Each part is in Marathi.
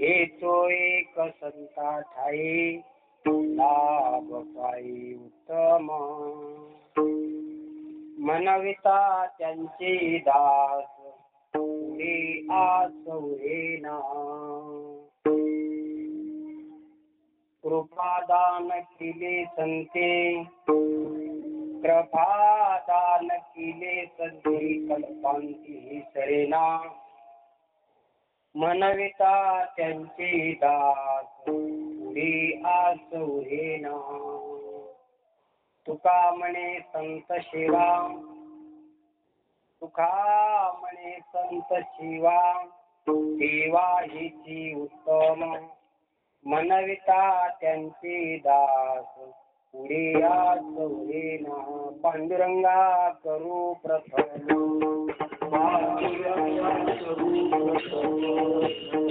हेतो एक संता ठाई लाभ पायी उत्तम मनविता त्यांचे दास पुढे आसुरेना कृपादान केले संते कृपादान केले संते कल्पांती सरेना मनविता त्यांचे दास पुढे आसुरेना तुका म्हणे संत शिवा तुका म्हणे संत शिवा देवा हिची उत्तम मनविता त्यांचे दास पुढे आसुरेना पांडुरंगा करू प्रथम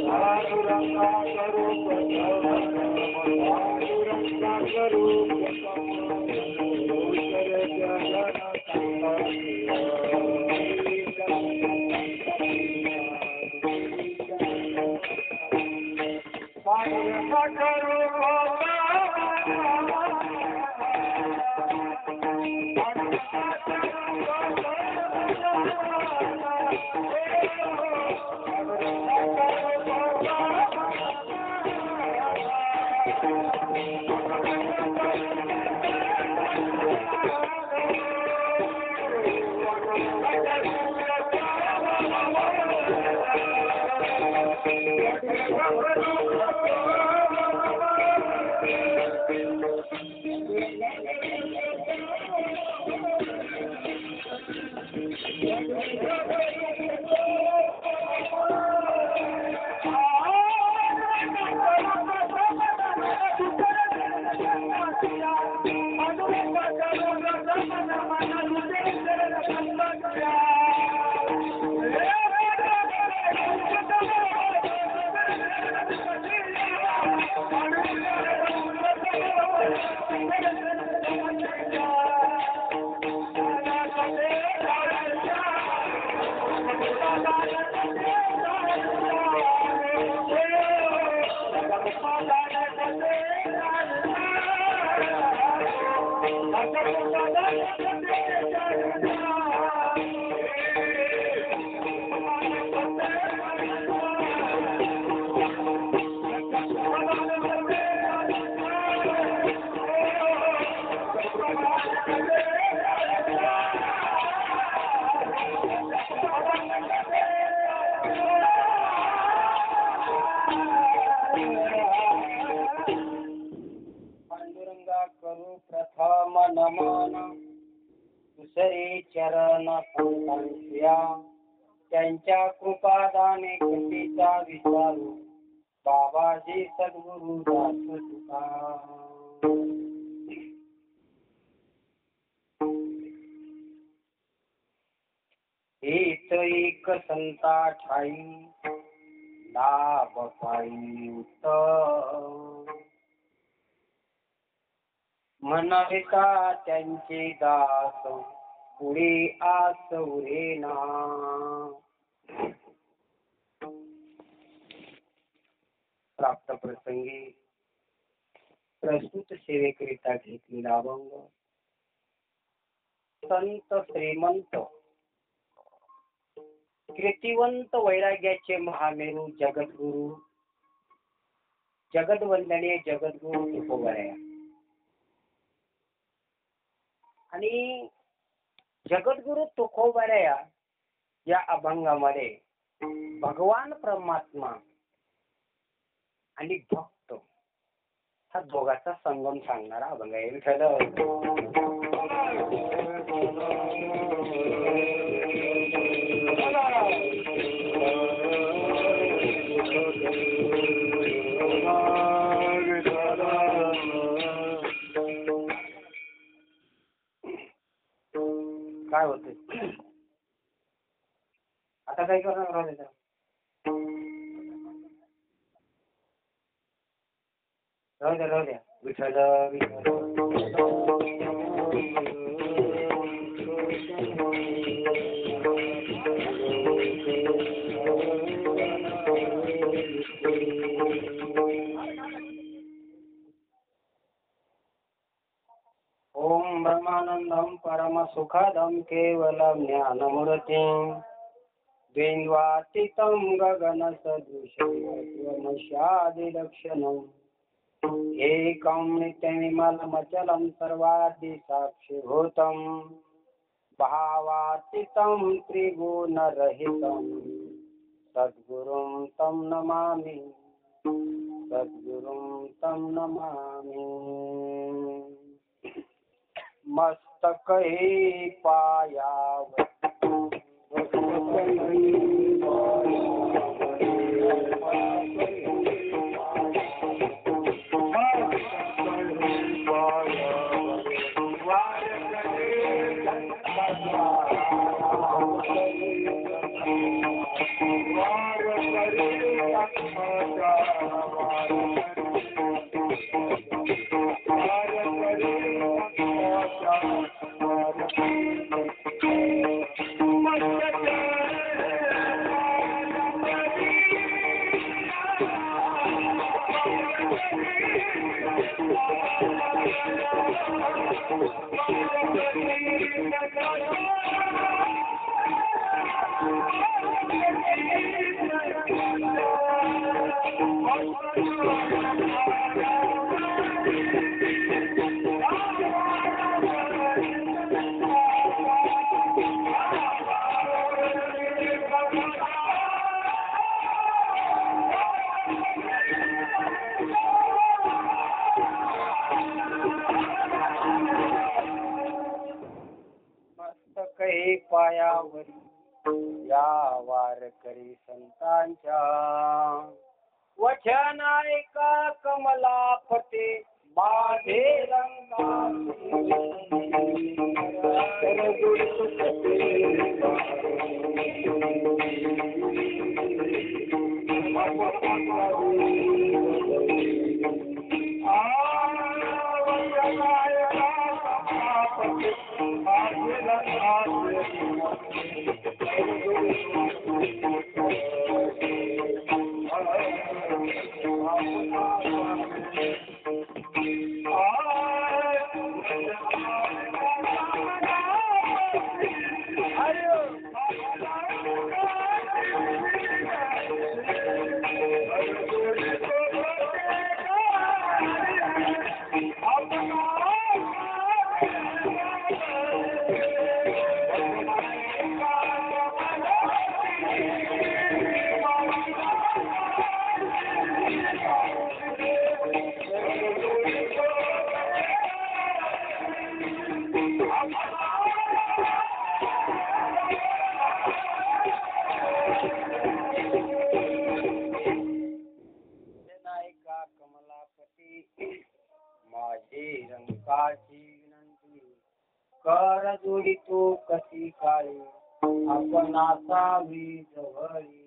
पांडुरंगा करू प्रथम पांडुरंगा करू प्रथम नमन दुसरे चरण संतांच्या त्यांच्या कृपादाने कधीचा विचारू बाबाजी सद्गुरु दास तुका हेच एक संता ठाई लाभ पायी उत्तम मनविता त्यांचे दास पुढे आसुरेना प्राप्त प्रसंगी प्रस्तुत सेवेकरिता घेतलेला अभंग संत श्रीमंत कीर्तिवंत वैराग्याचे महामेरू जगद्गुरु जगद्वंदनीय जगद्गुरु तुकोबराया आणि जगद्गुरु तुकोबराया या अभंगामध्ये भगवान परमात्मा आणि भक्त हा दोघांचा संगम सांगणारा अभंग आहे. काय होते आता काय करणार राहू द्या विठ्ठल विठ्ठल परम सुखदं केवलं ज्ञानमूर्तिं द्वैन्वातीतं गगनसदृशं एकं नित्यनिर्मलमचलं सर्वादिसाक्षिभूतं भावातीतं त्रिगुणरहितं सद्गुरुं तं नमामि, सद्गुरुं तं नमामि। मस्तके पायावती मस्तके पायावरी या वारकरी संतांच्या वचन ऐका कमला फटे माझे माझे रंकाची विनंती कर जोडी तो कशी काळी आपण असावी जवळी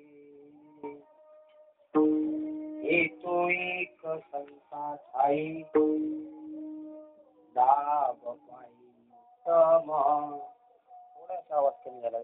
येतो एक संता ठाई दाब पायी तम थोडासा आवाज कमी झाला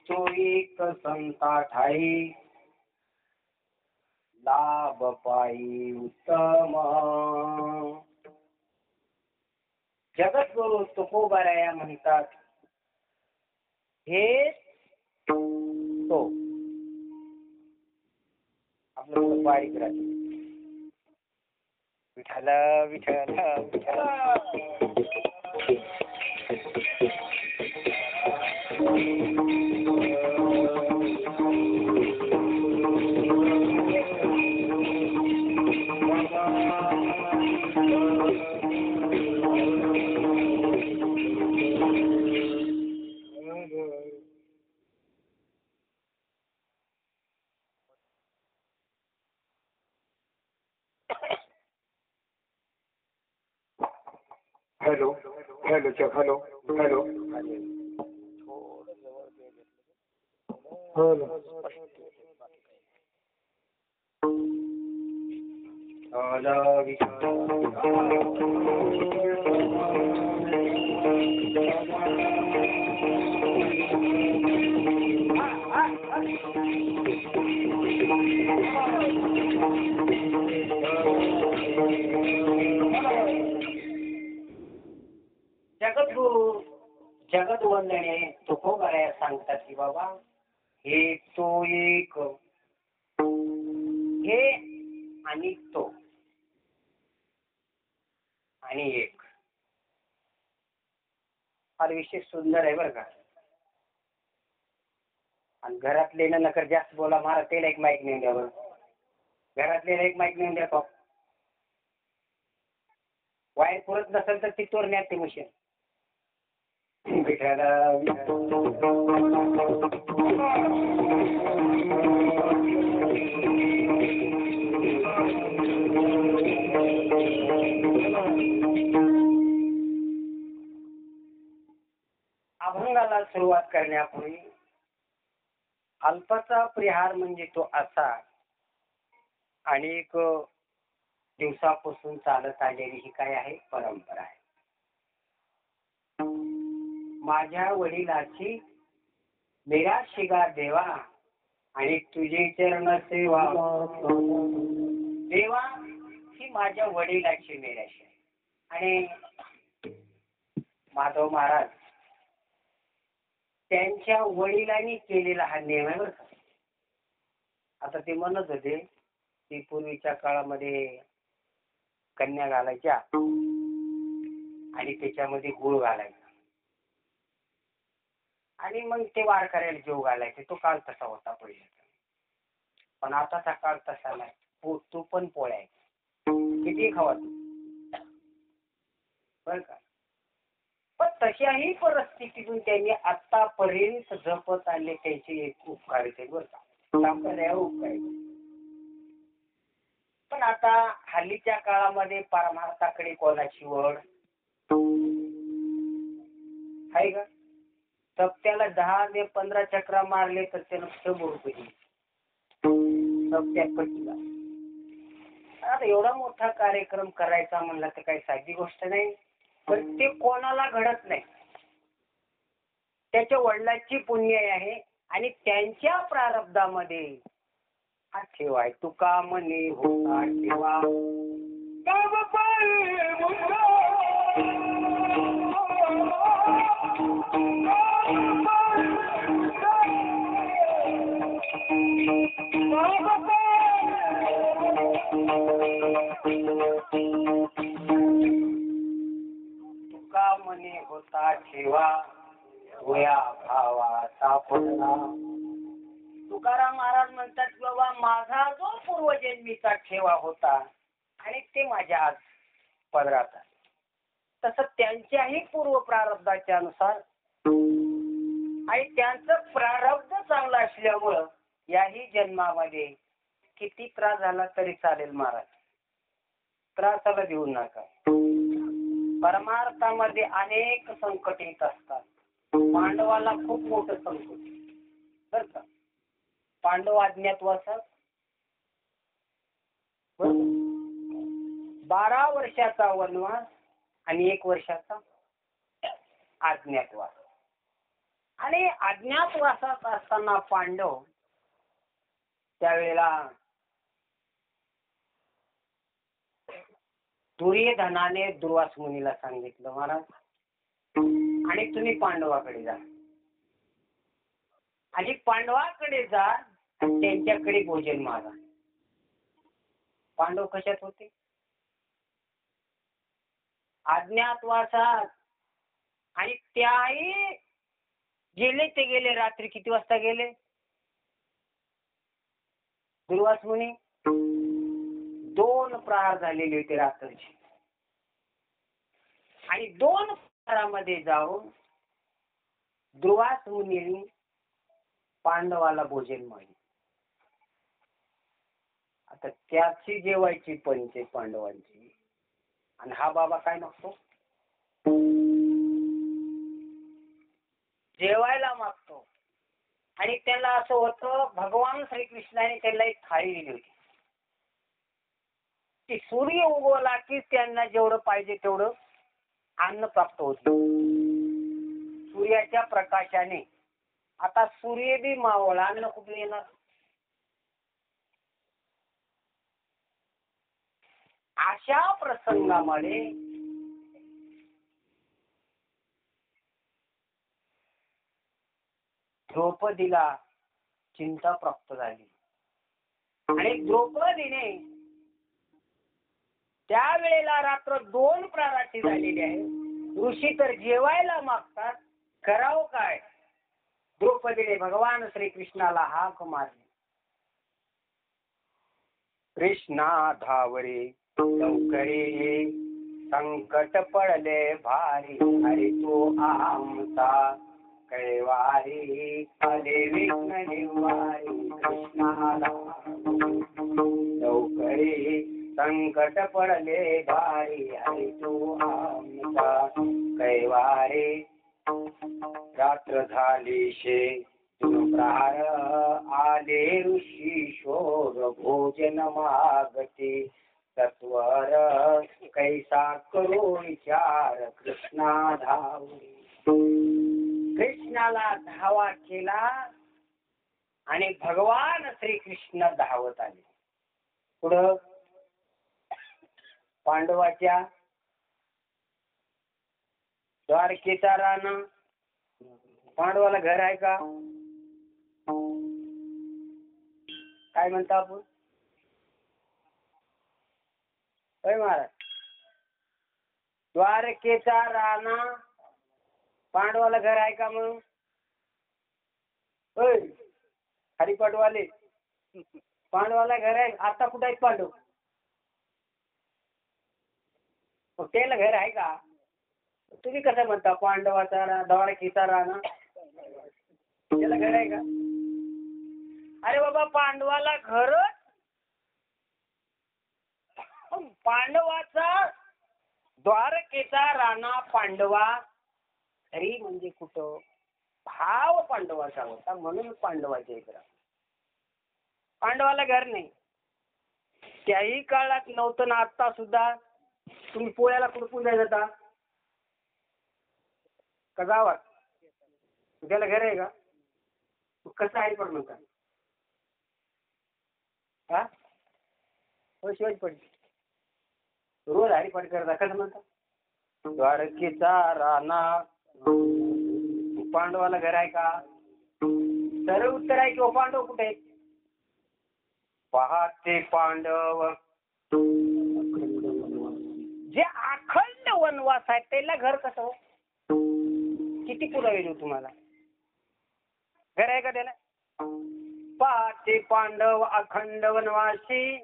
तो एक संता ठाई लाभ पायी उत्तम जगद्गुरु तुकोबाराया म्हणतात हे तो आपलं बारीक राहते Vitthal Vitthal Vitthal hello check hello hello जगद्गुरु जगत वंदने तुकोबराया सांगतात की बाबा हे तो एक हे आणि तो आणि एक फार विशेष सुंदर आहे बरं का. आणि घरातले नकर जास्त बोला मला तेल एक माईक नेऊन द्या बरं. घरातले एक माईक नेऊन द्या तो वायर पुरत नसेल तर ती तोरण्यात ते मशीन अभंगाला सुरुवात करण्यापूर्वी अल्पाचा परिहार म्हणजे तो असा अनेक दिवसापासून चालत आलेली ही काय आहे परंपरा आहे. माझ्या वडिलाची मेरा शिगा देवा आणि तुझे चरण सेवा देवा ही माझ्या वडिलाची मेराशी आहे. आणि माधव महाराज त्यांच्या वडिलांनी केलेला हा नियम आहे बरं का. आता ते म्हणत होते की पूर्वीच्या काळामध्ये कन्या घालायच्या आणि त्याच्यामध्ये गुळ घालायचा आणि मग ते वार करायला जेव घालायचे. तो काळ तसा होता पहिले. पण आताचा काळ तसा नाही. तू पण पोळ्या किती खावा तू बर का. पण तशाही परिस्थितीतून त्यांनी आतापर्यंत जपत आले त्यांचे एक उपकार आहेत बरं का. संप्रदाय उपकार. पण आता हल्लीच्या काळामध्ये परमार्थाकडे कोणाची वळ आहे का. सप्त्याला 10 ते 15 चक्रा मारले तर त्यानं 100 रुपये सप्त्यात पटीला. आता एवढा मोठा कार्यक्रम करायचा म्हणला तर काही साधी गोष्ट नाही. पण ते कोणाला घडत नाही. त्याच्या वडिलांची पुण्य आहे आणि त्यांच्या प्रारब्धामध्ये हा ठेवा आहे. तुका म्हणे होता ठेवा तुका म्हणे होता ठेवा होया भावाचा पडला. तुकाराम महाराज म्हणतात बाबा माझा जो पूर्वजन्मीचा ठेवा होता आणि ते माझ्या आज पदरात आहे. तसं त्यांच्याही पूर्व प्रारब्धाच्या अनुसार आणि त्यांचं प्रारब्ध चांगलं असल्यामुळं याही जन्मामध्ये किती त्रास झाला तरी चालेल महाराज. त्रासाला देऊ नका. परमार्थामध्ये अनेक संकट येत असतात. पांडवाला खूप मोठं संकट बर का. पांडव अज्ञातवासात 12 वर्षाचा वनवास आणि 1 वर्षाचा अज्ञातवास. आणि अज्ञातवासात असताना पांडव त्यावेळेला दुर्योधनाने दुर्वास मुनीला सांगितलं महाराज आणि तुम्ही पांडवाकडे जा आणि पांडवाकडे जा आणि त्यांच्याकडे भोजन मागा. पांडव कशात होते अज्ञातवासात. आणि त्याही गेले ते गेले. रात्री किती वाजता गेले दुर्वास मुनी 2 प्रहार झालेले होते रात्रीचे. आणि 2 प्रहारामध्ये जाऊन दुर्वास मुनींनी पांडवाला भोजन मागितलं. आता त्याची जेवायची पंच पांडवांची आणि हा बाबा काय मागतो आणि त्यांना असं होतं, भगवान श्रीकृष्णाने त्यांना एक थाळी दिली होती की सूर्य उगवला की त्यांना जेवढं पाहिजे तेवढं अन्न प्राप्त होत सूर्याच्या प्रकाशाने. आता सूर्य बी मावळला, अन्न कुठून येणार? अशा प्रसंगामध्ये द्रौपदीला चिंता प्राप्त झाली आणि द्रौपदीने त्यावेळेला रात्र 2 प्रहराची झालेली आहे. ऋषी तर जेवायला मागतात, करावं काय? द्रौपदीने भगवान श्रीकृष्णाला हाक मारली, कृष्णा धावरे लवकरे ये, संकट पडले भारी, हरी तो आमचा कैवारी, आले विघ्न निवारी, कृष्णा लवकरे संकट पडले भारी, हरी तो आमचा कैवारी. रात्र झाली शे प्रहार, आले ऋषी शोध भोजन मागते, सत्वर कैसा करो विचार, कृष्णा धावरे. कृष्णाला धावा केला आणि भगवान श्रीकृष्ण धावत आले. पुढं पांडवाच्या द्वारकेचा राणा. पांडवाला घर आहे का? काय म्हणता आपण? होय महाराज, द्वारकेचा राणा पांडवाला घर आहे का? मग होय हरिपाठवाले, पांडवाला घर आहे. आता कुठे आहेत पांडव? त्याला घर आहे का? तुम्ही कसं म्हणता पांडवाचा द्वारकेचा राणा त्याला घर आहे का? अरे बाबा, पांडवाला घर, पांडवाचा द्वारकेचा राणा पांडवा घरी म्हणजे कुठं? भाव पांडवाचा होता म्हणून पांडवाच्या इकडं. पांडवाला घर नाही. त्याही काळात नव्हतं ना. आता सुद्धा तुम्ही पोळ्याला कुठं पूजा जाता का? गावात. त्याला घर आहे का? कसं आहे पण म्हणता? हा हो, शिवाजी पाटील रोज हरिपाठ करता कसं म्हणता? द्वारकेचा राणा पांडवाला घर आहे का? सरळ उत्तर आहे की पांडव कुठे आहेत? पाहते पांडव जे अखंड वनवास आहे त्याला घर कसं हो? किती पुरावे देऊ तुम्हाला? घर आहे का त्याला? पाहते पांडव अखंड वनवासी,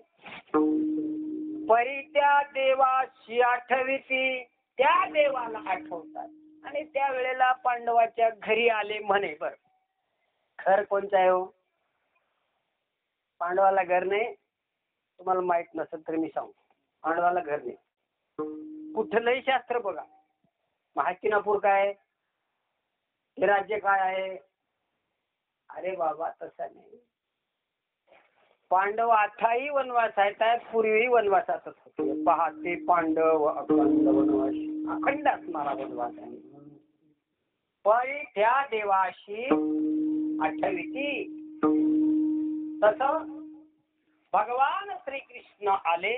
परी त्या देवाशी आठविती. त्या देवाला आठवतात आणि त्या वेळेला पांडवाच्या घरी आले म्हणे. बर, घर कोणचं आहे हो? पांडवाला घर नाही. तुम्हाला माहित नसेल तर मी सांगू, पांडवाला घर नाही. कुठलंही शास्त्र बघा, हस्तिनापूर काय, हे राज्य काय आहे? अरे बाबा तसं नाही. पांडव आताही वनवास आहेत, पूर्वी वनवासातच होते. पाहते पांडव अखंड वनवासी, अखंड असणारा वनवास आहे. पण त्या देवाशी आठविती. तसं भगवान श्रीकृष्ण आले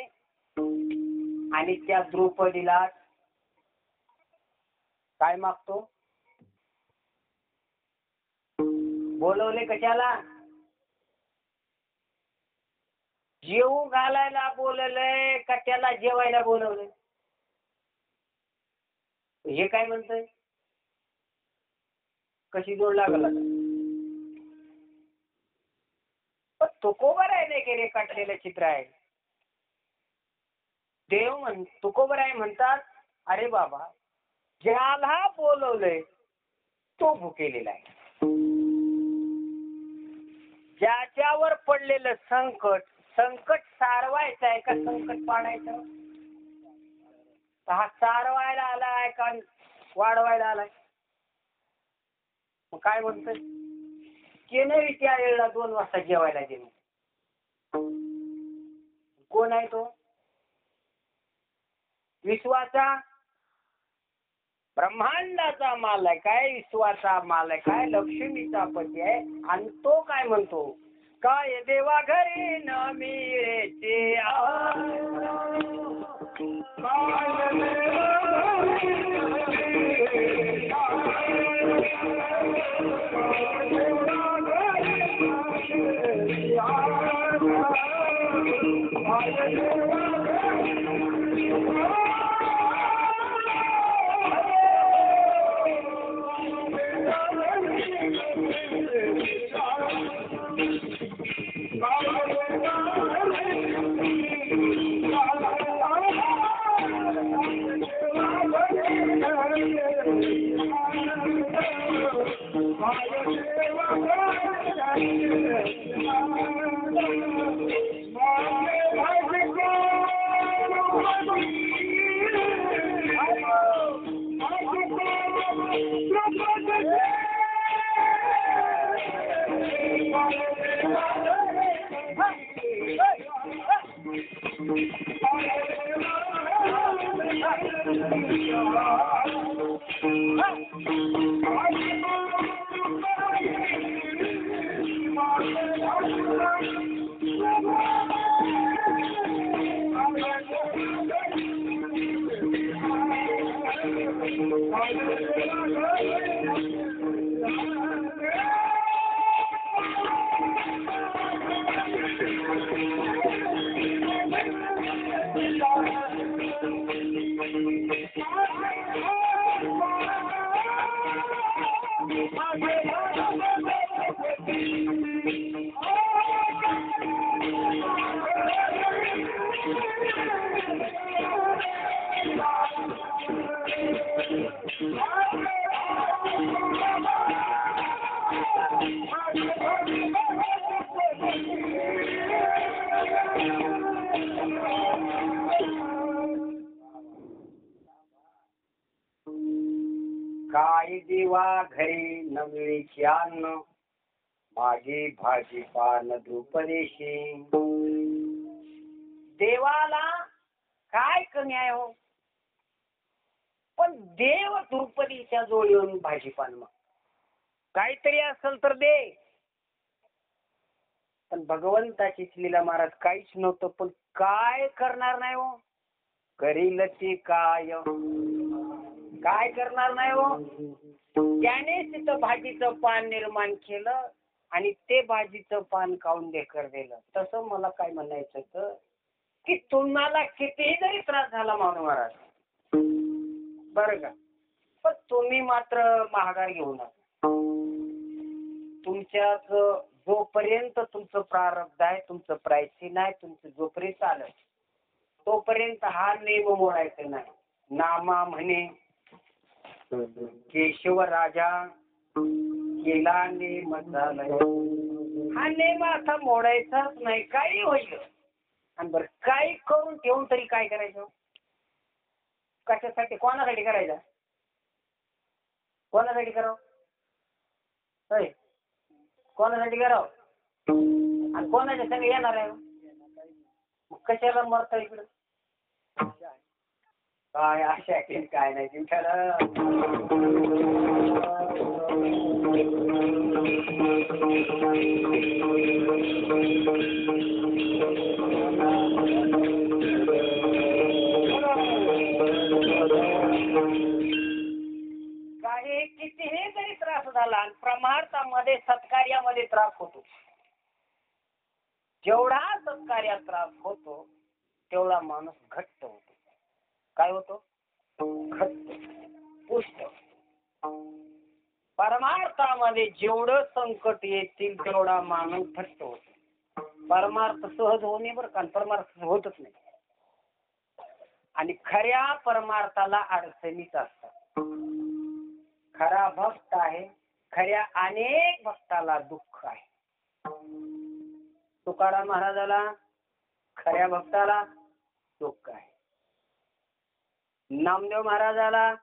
आणि त्या द्रौपदीला काय मागतो? बोलवले कशाला? जेवू घालायला बोलवलंय का त्याला जेवायला बोलवलंय? हे काय म्हणतंय? कशी जोड लागला? तुकोबर आहे नाही की रे काढलेलं चित्र आहे. देव तुकोबर म्हणतात, अरे बाबा ज्याला बोलवलंय तो भुकेलेला आहे. ज्याच्यावर पडलेलं संकट सारवायचं आहे का संकट पाडायचं? हा सारवायला आलाय का वाढवायला आलाय? मग काय म्हणतोय? केनरी त्या वेळेला 2 वाजता जेवायला गेलो. कोण आहे तो? विश्वाचा ब्रह्मांडाचा मालक काय, विश्वाचा मालक काय, लक्ष्मीचा पती आहे. आणि तो काय म्हणतो, काय देवा घरी न मिळेचे काय देवा घरी न मिळेचे अन्न, माझी भाजी पान द्रुपदेशी. देवाला काय कमी आहे हो, पण देव द्रुपदीच्या जवळ येऊन भाजीपान मग काहीतरी असेल तर दे. पण भगवंताची लीला महाराज काहीच नव्हतं, पण काय करणार नाही हो, करील ते काय करणार नाही हो. त्याने तिथं भाजीचं पान निर्माण केलं आणि ते भाजीचं पान खाऊन देकर दिलं. तसं मला काय म्हणायचं होतं की तुम्हाला कितीही जरी त्रास झाला मानव महाराज बरं का, पण तुम्ही मात्र महागार घेऊ नका. तुमच्याच जोपर्यंत तुमचं प्रारब्ध आहे, तुमचं प्रायचिन आहे, तुमचं जोपर्यंत चालत तोपर्यंत हा नेम मोडायचा नाही. नामा म्हणे केशव राजा केला नेम झालाय, हा नेम आता मोडायचाच नाही. काही होईल आणि बरं काही करून ठेवून तरी काय करायचं, कशासाठी, कोणासाठी करायचं, कोणासाठी करावं, कोणासाठी करावं आणि कोणाच्या संग येणार आहे, मग कशाला मरता इकडं. काय आशा केली काय नाही तुमच्याला. काही कितीही जरी त्रास झाला आणि प्रमार्थामध्ये सत्कार्यामध्ये त्रास होतो, जेवढा सत्कार्यात त्रास होतो तेवढा माणूस घट्ट होतो. काय होतो, घट्ट पुष्ट. परमार्थामध्ये जेवढं संकट येतील तेवढा माणूस घट्ट होतो. परमार्थ सहज होणे बरं का, परमार्थ होतच नाही. आणि खऱ्या परमार्थाला अडचणीच असतात. खरा भक्त आहे, खऱ्या अनेक भक्ताला दुःख आहे. तुकाराम महाराजाला खऱ्या भक्ताला दुःख आहे. नामदेव महाराजाला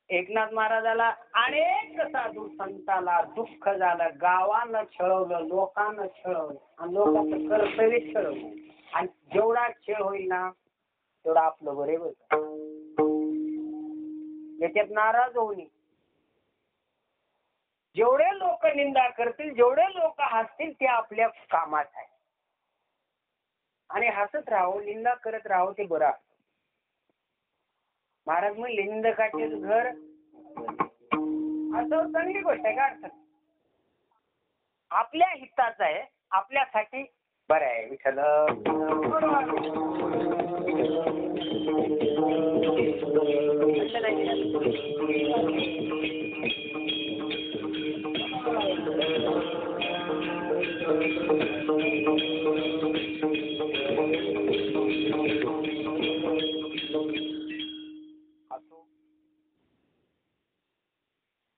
एकनाथ महाराजाला अनेक साधू संताला दुःख झालं, गावानं छळवलं, लोकांना छळवलं आणि लोकांचं कर्तव्य छळवलं. आणि जेवढा छळ होईल ना तेवढा आपलं बरोबर. याच्यात नाराज होऊ नये. जेवढे लोक निंदा करतील, जेवढे लोक हसतील ते आपल्या कामात आहे. आणि हसत राहो, निंदा करत राहो ते बरं. महाराज म्हणले निंदकाचे घर असं चांगली गोष्ट आहे. का अडचण? आपल्या हिताचं आहे, आपल्यासाठी बरं आहे. विठ्ठल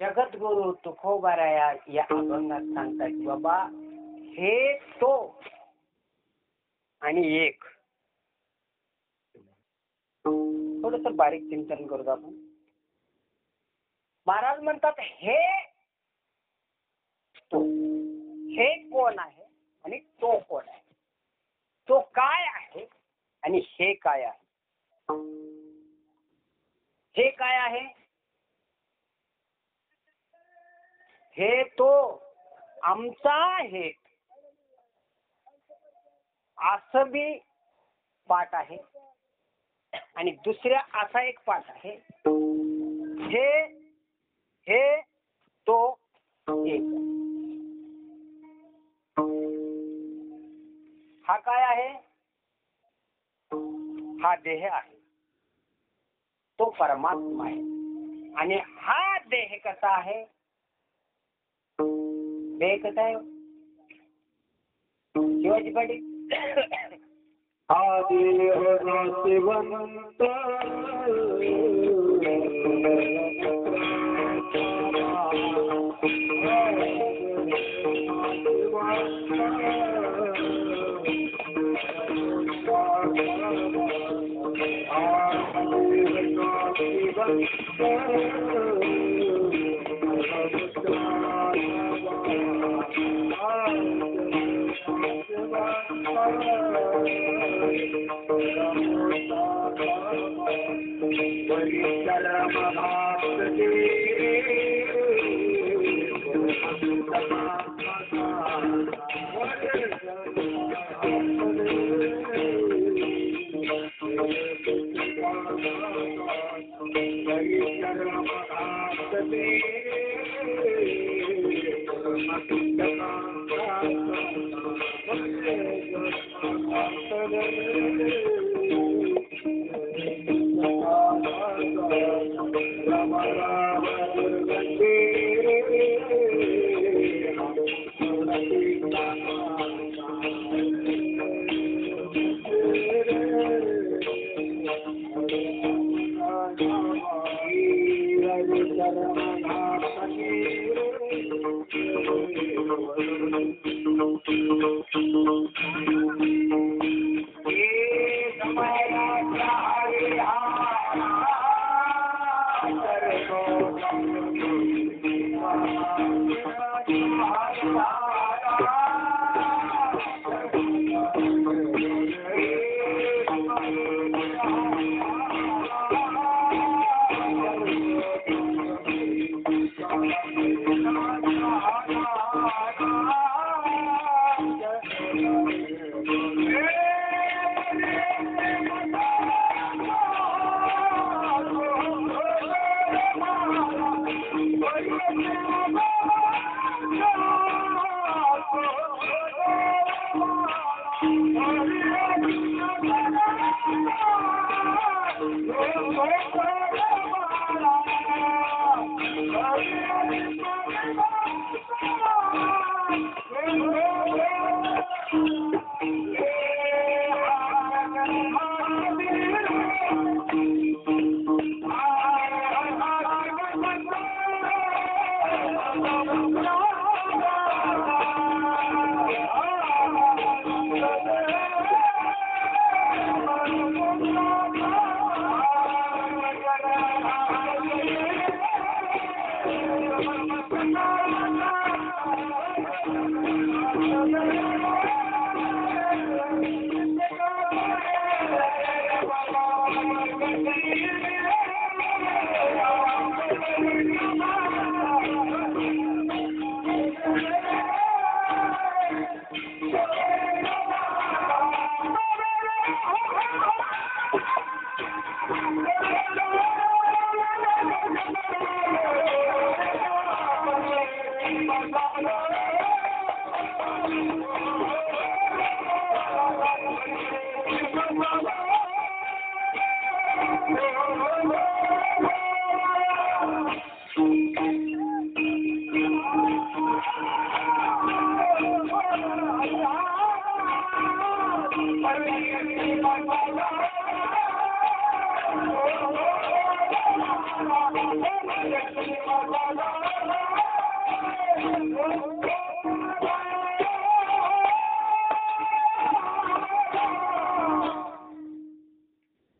जगद्गुरु तुकोबाराया या अभंगात सांगतात की बाबा हे तो आणि एक. थोडस बारीक चिंतन करू आपण. महाराज म्हणतात हे तो, हे कोण आहे आणि तो कोण आहे, तो काय आहे आणि हे काय आहे. हे काय आहे? हे तो आमचा आहे असं बी पाठ आहे आणि दुसऱ्या असा एक पाठ आहे. हे तो एक. हा काय आहे? हा देह आहे, तो परमात्मा आहे. आणि हा देह कसा आहे? देह कसा आहे शिवाजी पाटील?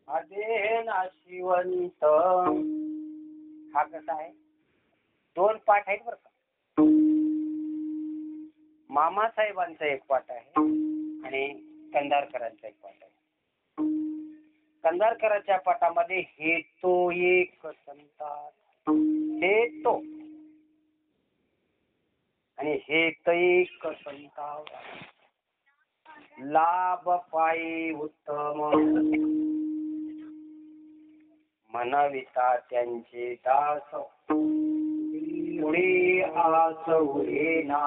अधे नाशिवंत हा कसा आहे? दोन पाठ आहेत बरं का. मामासाहेबांचा एक पाठ आहे आणि कंधारकरांचा एक पाठ आहे. कंधारकरांच्या पाठामध्ये हे तो एक संतात हे तो आणि हे तैक संताव लाभ पायी उत्तम मनविता त्यांचे दास पुढे आस उरेना.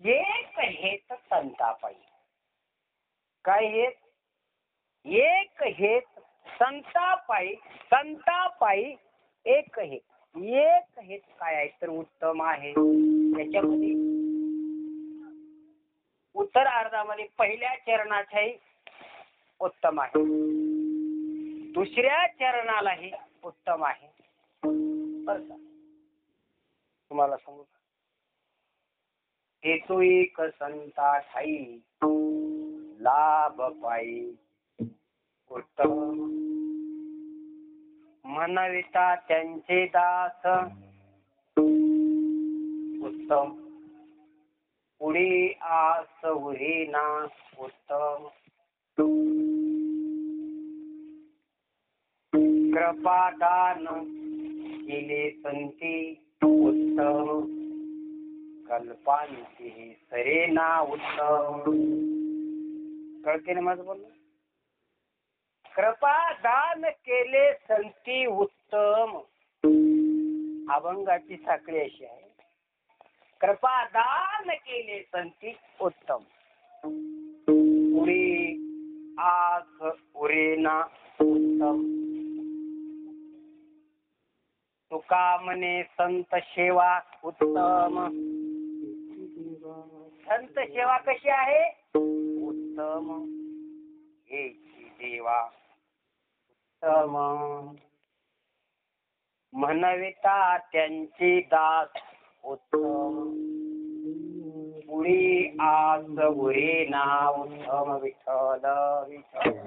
एक हेत संतापायी काय हेत? एक हेत संतापायी संतापायी एक हेत. एक हेत काय आहे तर उत्तम आहे. त्याच्यामध्ये उत्तर अर्धामध्ये पहिल्या चरणाचाही उत्तम आहे, दुसऱ्या चरणालाही उत्तम आहे. बरं का तुम्हाला सांगू का? हेतू एक संता ठाई लाभ पायी उत्तम मनविता त्यांचे दास उत्तम पुढे आस उरेना उत्तम कृपादान केले संती उत्तम कल्पांती सरेना उत्तम. कळते ना माझं बोलणं? कृपादान केले संती उत्तम. अभंगाची साखळी अशी आहे, कृपादान केले संती उत्तम पुढे आस उरेना उत्तम. तुका म्हणे संत सेवा उत्तम. संत सेवा कशी आहे? उत्तम. हेची देवा उत्तम म्हणविता त्यांचे दास उत्तम पुढे आस उरेना उत्तम. विठ्ठल विठ्ठल.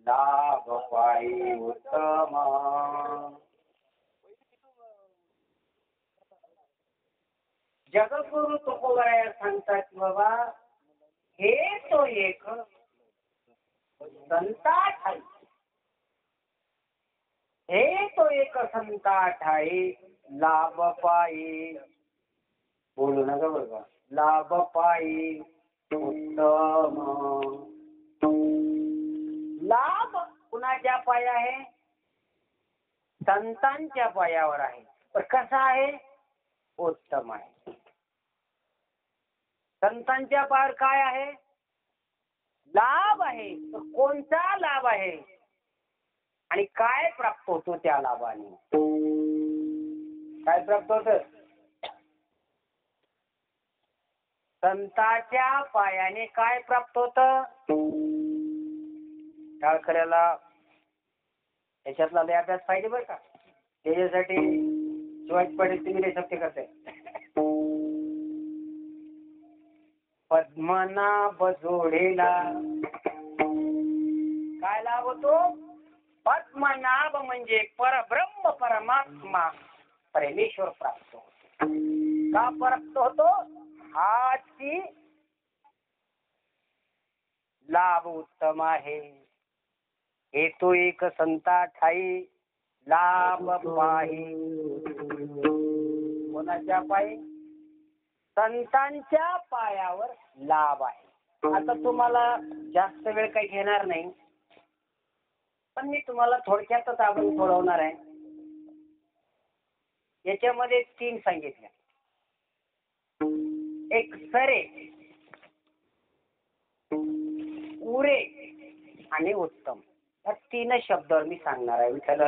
लाभ पायी उत्तम जगद्गुरु तुकोबाराया सांगतात बाबा हे तो एक संताट आहे, हे तो एक संताट आहे लाभ पायी बोलू नका बघा लाभ पायी उत्तम लाभ कुणाच्या पाय आहे संतांच्या पायावर आहे पण कसा आहे उत्तम आहे संतांच्या पायावर काय आहे लाभ आहे तर कोणता लाभ आहे आणि काय प्राप्त होतो त्या लाभाने काय प्राप्त होत संतांच्या पायाने काय प्राप्त होत टाळकऱ्याला याच्यातला लय अभ्यास पाहिजे बरं का त्याच्यासाठी शिवाजी पाटील तुम्ही लय सत्य करताय पद्मनाभ जोडेला काय लाभ होतो पद्मनाभ म्हणजे परब्रह्म परमात्मा परमेश्वर प्राप्त होतो का प्राप्त होतो हाची लाभ उत्तम आहे हे तो एक संता ठाई लाभ पाही कोणाच्या पायी संतांच्या पायावर लाभ आहे आता तुम्हाला जास्त वेळ काही घेणार नाही पण मी तुम्हाला थोडक्यातच आपण सोडवणार आहे याच्यामध्ये 3 सांगितल्या एक सरे उरे आणि उत्तम या 3 शब्दावर मी सांगणार आहे विठ्ठल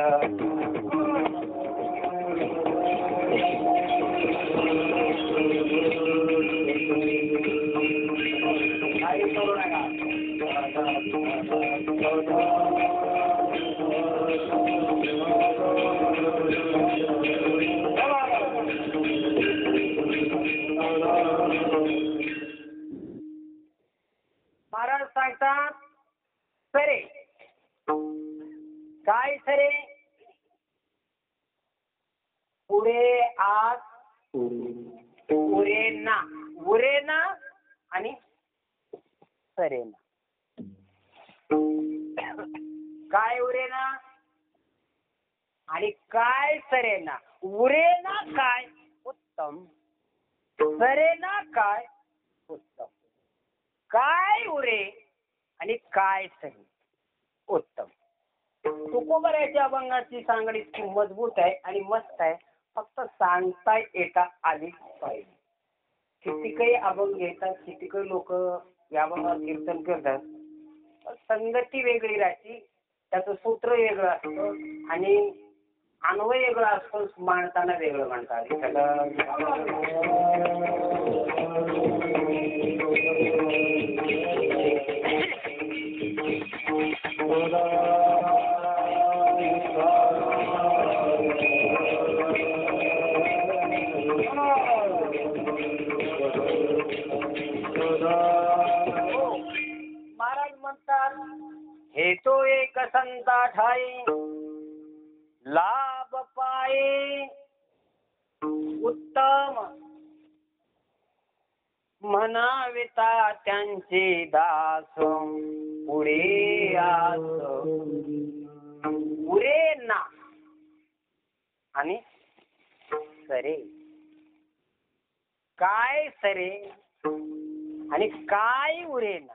काही करू नका महाराज सांगतात सरे काय सरे पुढे आत उरेना आणि सरेना काय उरेना आणि काय सरेना उरेना काय उत्तम सरे ना काय उत्तम, काय उरे आणि काय सरे उत्तम. तुकोबऱ्याच्या अभंगाची सांगडी खूप मजबूत आहे आणि मस्त आहे. फक्त सांगता येता आली पाहिजे. किती काही अभंग घेतात, किती काही लोक या अभंगात कीर्तन करतात. संगती वेगळी राहते, त्याचं सूत्र वेगळं असतं आणि अन्वय वेगळा असतो, मांडताना वेगळं म्हणतात. महाराज म्हणतात, हे तो एक संता ठाई लाभ पाये उत्तम, म्हणावेता त्यांचे दास पुढे आस. पुरे ना आणि सरे, काय सरे आणि काय उरे ना.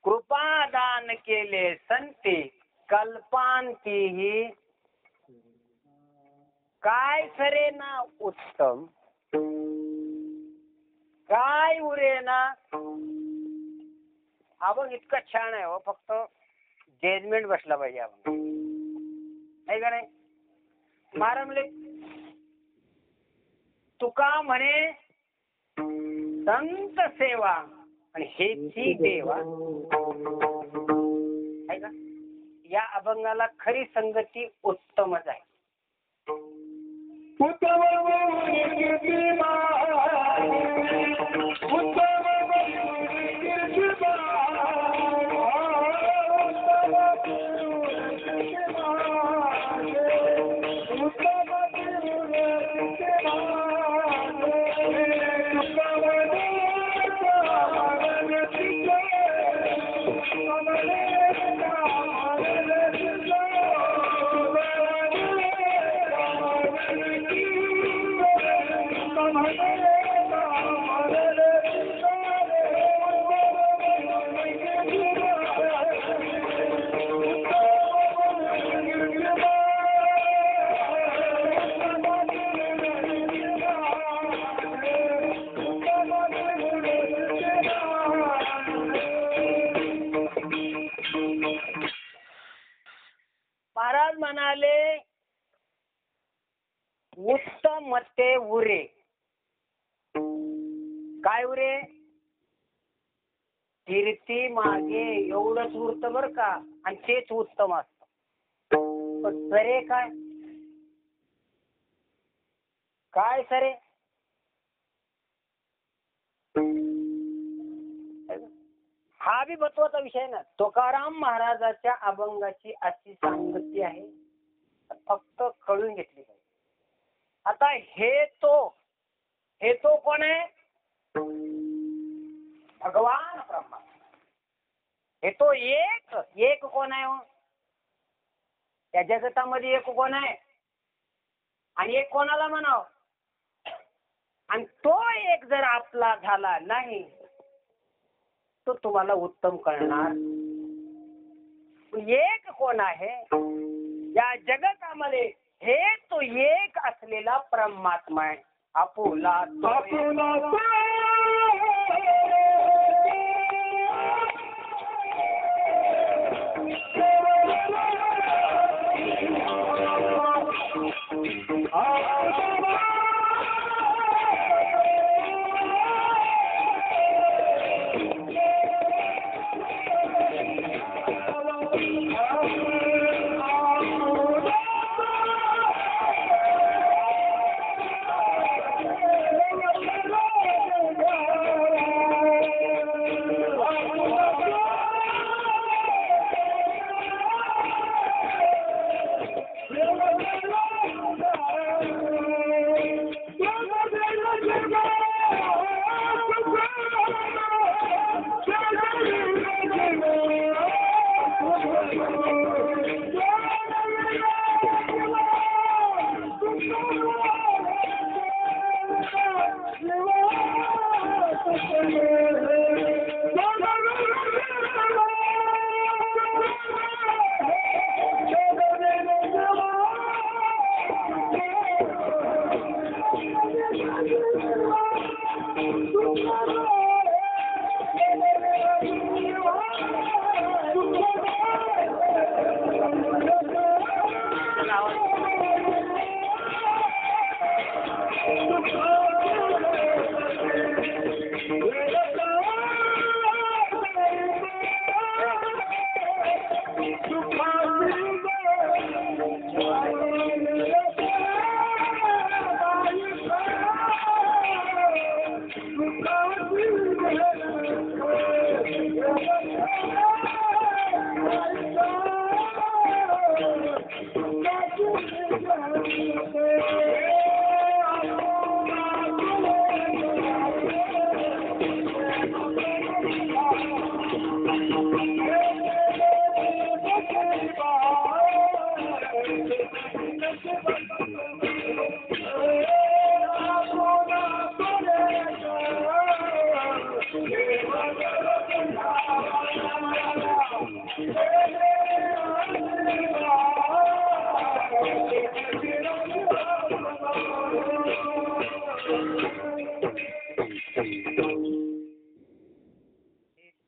कृपादान केले संते कल्पांतीही, काय सरे ना उत्तम, काय उरे ना. अभंग इतकं छान आहे हो, फक्त जजमेंट बसला पाहिजे आपण, आहे का नाही. महाराज म्हणले, तुका म्हणे संत सेवा आणि हेची देवा, आहे का. या अभंगाला खरी संगती उत्तमच आहे. महाराज म्हणाले, उत्तम ते उरे. काय उरे? कीर्ती मागे एवढंच उरतं बर का, आणि तेच उत्तम असत. पण सरे काय, काय सरे. हा बी महत्वाचा विषय ना. तुकाराम महाराजाच्या अभंगाची अशी सांगती आहे, फक्त कळून घेतली पाहिजे. आता हे तो कोण आहे? भगवान ब्रह्मा. हे तो एक कोण आहे हो? त्या जगतामध्ये एक कोण आहे आणि एक कोणाला म्हणाव. आणि तो एक जर आपला झाला नाही तो तुम्हाला उत्तम कळणार. एक कोण आहे या जगतामध्ये? हे तो एक असलेला परमात्मा आहे. आपुला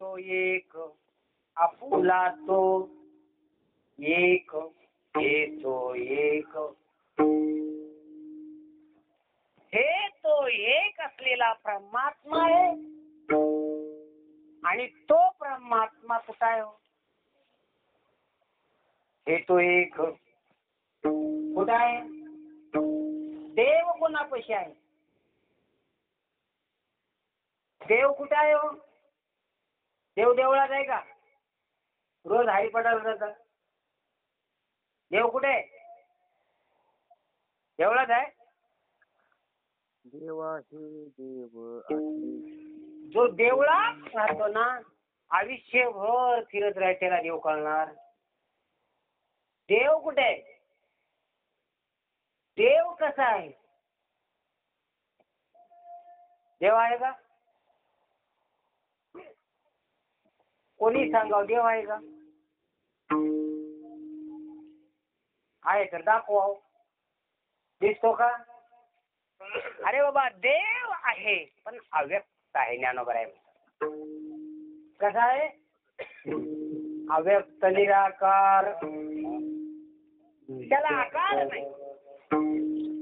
तो एक आपुला तो एक तो एक हे तो एक असलेला परमात्मा आहे. आणि तो परमात्मा कुठं आहे हो? हे तो एक कुठं आहे? देव कोणापाशी आहे? देव कुठं आहे हो? देव देवळात आहे का? रोज हरिपाठाला जातात. देव कुठे आहे? देवळात आहे. देवा हे देव आहे. जो देवळात राहतो ना, आयुष्यभर फिरत राहते, त्याला देव कळणार. देव कुठे आहे? देव कसा आहे? देव आहे का? कोणी सांगाव देव आहे का? आहे तर दाखवाव. दिसतो का? अरे बाबा देव आहे पण अव्यक्त आहे. ज्ञानोबा आहे. कसा आहे? अव्यक्त निराकार. त्याला आकार नाही,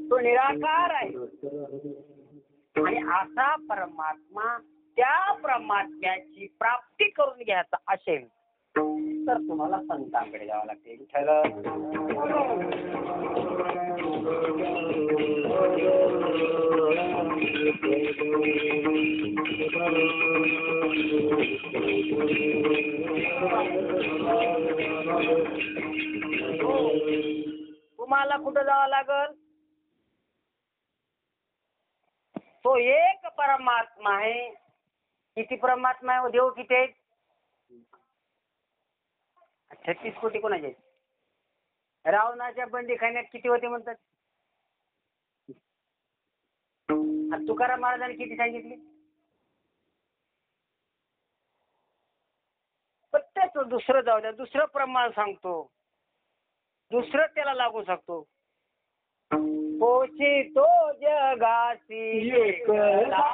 तो निराकार आहे. आणि असा परमात्मा, त्या परमात्म्याची प्राप्ती करून घ्यायचा असेल तर तुम्हाला संतांकडे जावं लागते. विठ्ठल तुम्हाला कुठं जावं लागल? तो एक परमात्मा आहे. किती परमात्मा आहे? देव किती आहेत? 36 कोटी कोणाचे? रावणाच्या बंदीखान्यात किती होते म्हणतात? तुकाराम महाराजांनी किती सांगितले? प्रत्येक दुसरं जाऊ द्या, दुसरं प्रमाण सांगतो, दुसरं त्याला लागू शकतो. पोची तो जगासी एकला.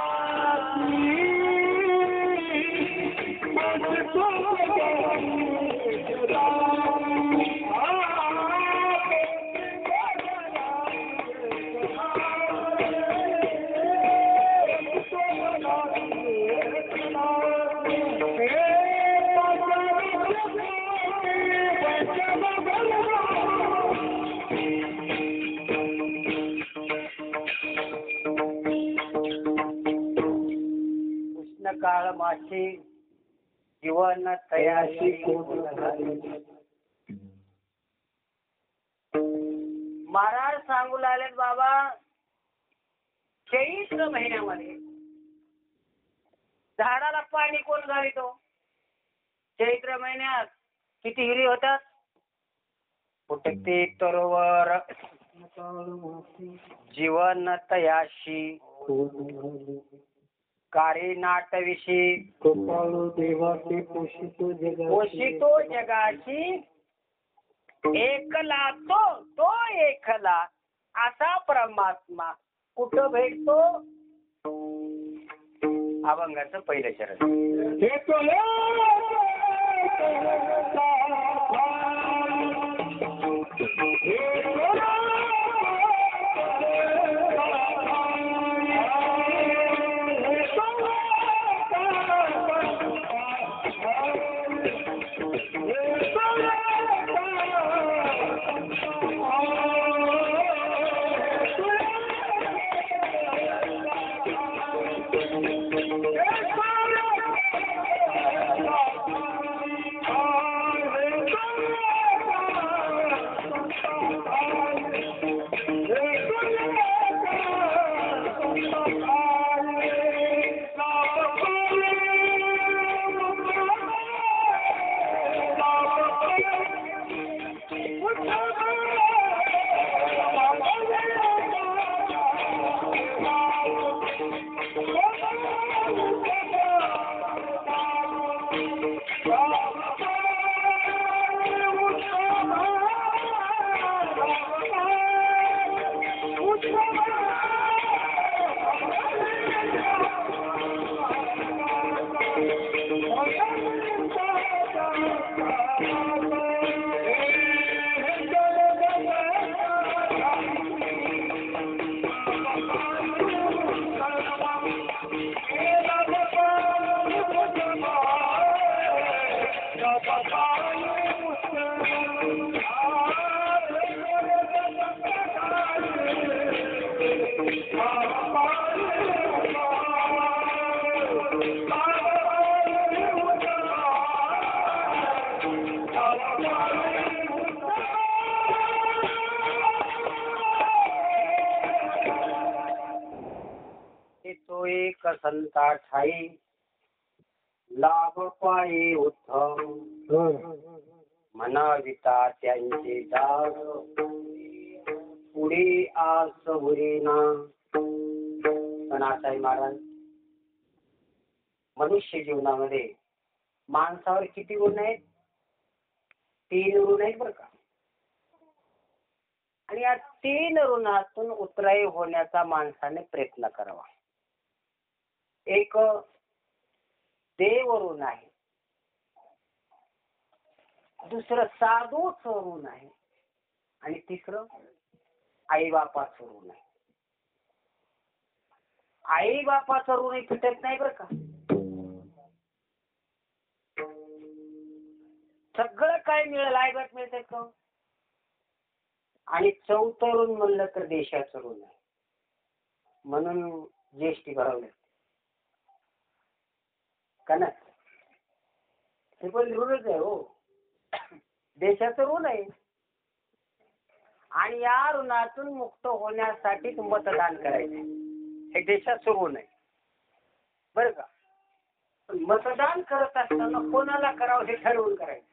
काळ माशी जीवन तयाशी. महाराज सांगू लागले बाबा, चैत्र महिन्यामध्ये झाडाला पाणी कोण घालितो? चैत्र महिन्यात किती हिरी होतात? फुटते तरोवर जीवन तयाशी. कारे नाटविषयी कृपाळू देवाचे पोषितो जगाची एकला तो एकला असा परमात्मा कुठं भेटतो? अभंगाचं पहिलं चरण. तो एक संता ठाई लाभ पाये उत्तम म्हणाविता त्यांचे दास पुढे आस उरेना. अनाथाई महाराज, मनुष्य जीवनामध्ये माणसावर किती ऋण आहेत? 3 ऋण आहेत बरं का. आणि या 3 ऋणातून उतराई होण्याचा माणसाने प्रयत्न करावा. एक देव ऋण आहे, दुसरं साधूच ऋण आहे, आणि तिसरं आई बापाचं ऋण आहे. आई बापाचं ऋण फिटत नाही बरं का. सगळं काय मिळेल आई बाप मिळतंय का? आणि 4थं ऋण म्हणलं तर देशाचं ऋण आहे. म्हणून जीएसटी भरावं लागते का नाही? ते पण ऋणच आहे हो, देशाचं ऋण आहे. आणि या ऋणातून मुक्त होण्यासाठी मतदान करायचं, हे देशाचं ऋण आहे बरं का. पण मतदान करत असताना कोणाला करावं हे ठरवून करायचं,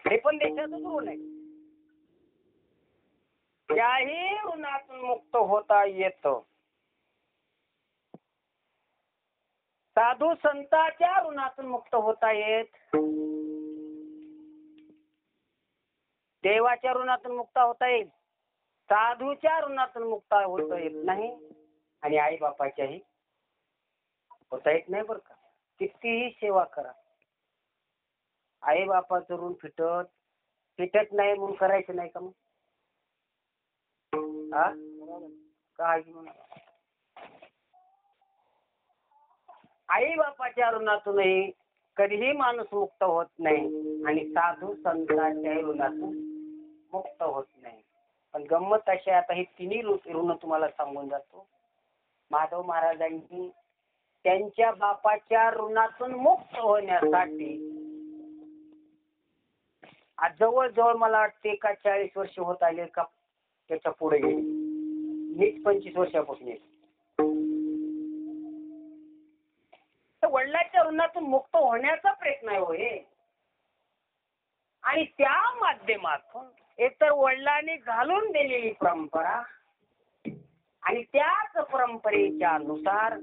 हे पण देशाचं ऋण आहे. त्याही ऋणातून मुक्त होता येतं. साधू संतांच्या ऋणातून मुक्त होता येत, देवाच्या ऋणातून मुक्त होता येईल, साधूच्या ऋणातून मुक्त होता येत नाही, आणि आई बापाच्याही होता येत नाही बरं का. कितीही सेवा करा, आई बापाचं ऋण फिटत नाही म्हणून करायचं नाही का मग? काय आई बापाच्या ऋणातूनही कधीही माणूस मुक्त होत नाही, आणि साधू संतांच्या ऋणातून मुक्त होत नाही. पण गंमत अशी, आता ही 3 ऋण तुम्हाला सांगून जातो. माधव महाराजांनी त्यांच्या बापाच्या ऋणातून मुक्त होण्यासाठी आज जवळजवळ मला वाटते का 40 वर्ष होत आले का त्याच्या पुढे गेले, मीच 25 वर्षापासून येते. वडिलांच्या ऋणातून मुक्त होण्याचा प्रयत्न आहे हो हे. आणि त्या माध्यमातून एकतर वडिलांनी घालून दिलेली परंपरा आणि त्याच परंपरेच्या नुसार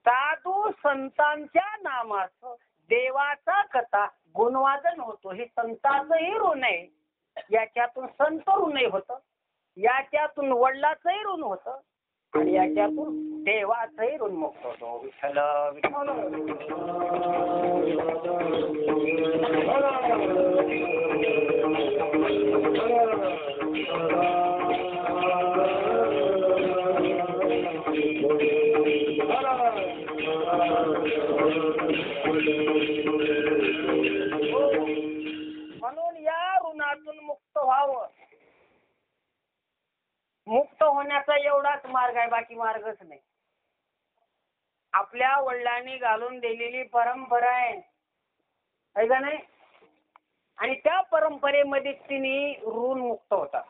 साधू संतांच्या नामाचं देवाचा कथा गुणवादन होतो. हे संतांचंही ऋण आहे, याच्यातून संत ऋणही होतं, याच्यातून वडिलाचंही ऋण होतं आणि याच्यातून देवाचंही ऋण मुक्त होतो. विठ्ठल विठ्ठल. म्हणून या ऋणातून मुक्त व्हावं. मुक्त होण्याचा एवढाच मार्ग आहे, बाकी मार्गच नाही. आपल्या वडिलांनी घालून दिलेली परंपरा आहे का नाही, आणि त्या परंपरेमध्ये तिने ऋण मुक्त होतात.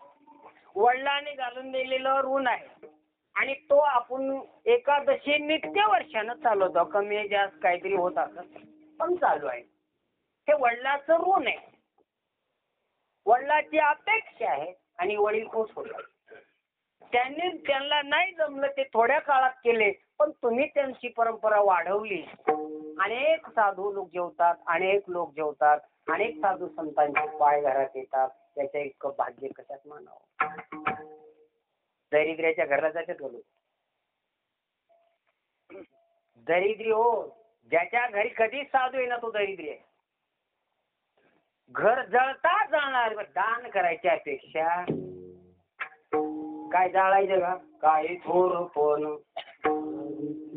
वडिलांनी घालून दिलेलं ऋण आहे आणि तो आपण एकादशी नित्य वर्षानं चालवतो. कमी जास्त काहीतरी होत असत पण चालू आहे. हे वडिलाचं ऋण आहे, वडिलाची अपेक्षा आहे आणि वडील खुश होतात. त्यांना नाही जमलं ते थोड्या काळात केले, पण तुम्ही त्यांची परंपरा वाढवली. अनेक साधू लोक जेवतात, अनेक लोक जेवतात, अनेक साधू संतांचे पाय घरात येतात. त्याच्या इतकं भाग्य कशात मानावं. दरिद्र्याच्या घराला जातात बोलू. दरिद्री हो, ज्याच्या घरी कधी साधू आहे ना तो दरिद्री आहे. घर जळता जाणार, दान करायच्या अपेक्षा काय जाळायचं का, काय थोर पण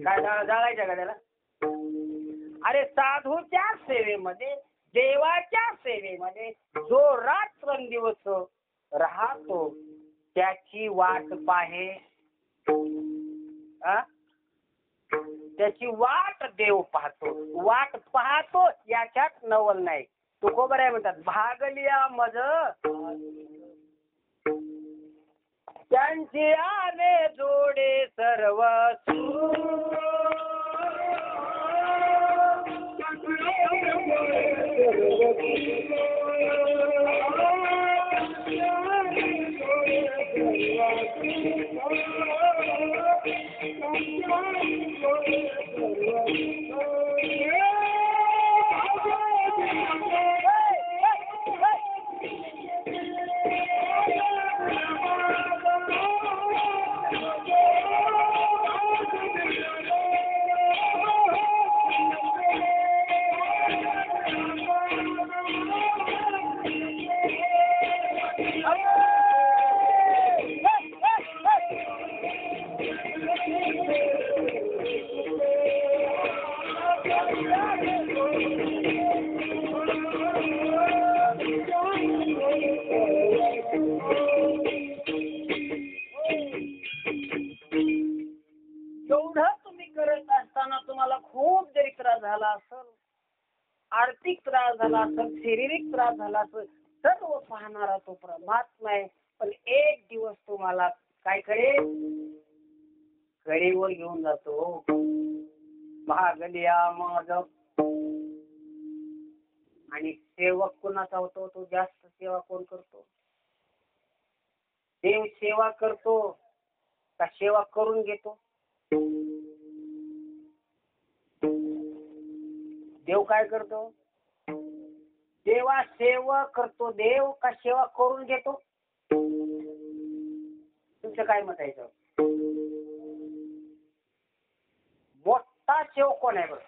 काय जाळायचं का त्याला. अरे साधूच्या सेवेमध्ये, देवाच्या सेवेमध्ये जो रात्रंदिवस राहतो त्याची वाट पाहे, त्याची वाट देव पाहतो. वाट पाहतो याच्यात नवल नाही. तुकोबर आहे म्हणतात, भागलिया मज त्यांची आले जोडे सर्व झाला असेल, आर्थिक त्रास झाला असेल, शारीरिक त्रास झाला असेल, सर्व पाहणारा तो परमात्मा आहे. पण एक दिवस तुम्हाला काय करेल, कडेवर घेऊन जातो. भागलिया मज. आणि सेवक कोणाचा होतो, तो जास्त सेवा कोण करतो. देव सेवा करतो का सेवा करून घेतो. देव काय करतो, देवा सेवा करतो. देव का सेवा करून घेतो. तुमचं काय मत आहे. मोठा सेवक कोण आहे बरं.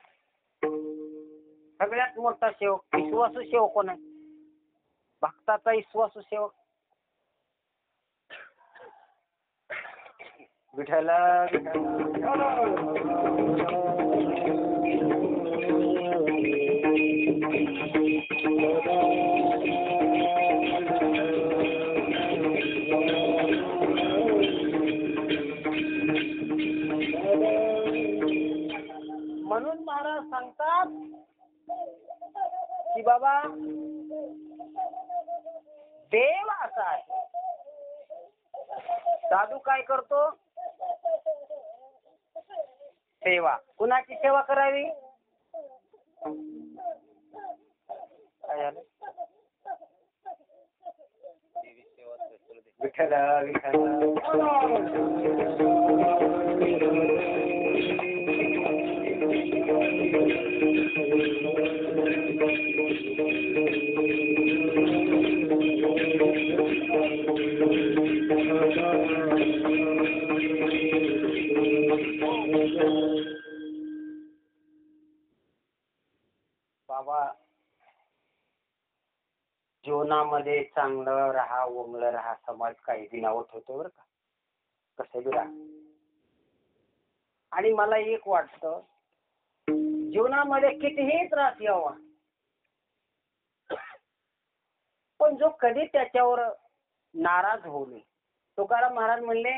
सगळ्यात मोठा सेवक विश्वासू सेवक कोण आहे. भक्ताचा विश्वासू सेवक विठ्ठल म्हणून महाराज सांगतात की बाबा देव असा आहे. साधू काय करतो, सेवा. कुणाची सेवा करावी. विठ्ठल विठ्ठल जीवनामध्ये चांगलं राहा, ओंगलं राहा, समाज काही बी नावं ठेवतो बरं का, कसं बी राहा. आणि मला एक वाटतं, जीवनामध्ये कितीही त्रास यावा, पण जो कधी त्याच्यावर नाराज होऊ नये. तुकाराम महाराज म्हणले,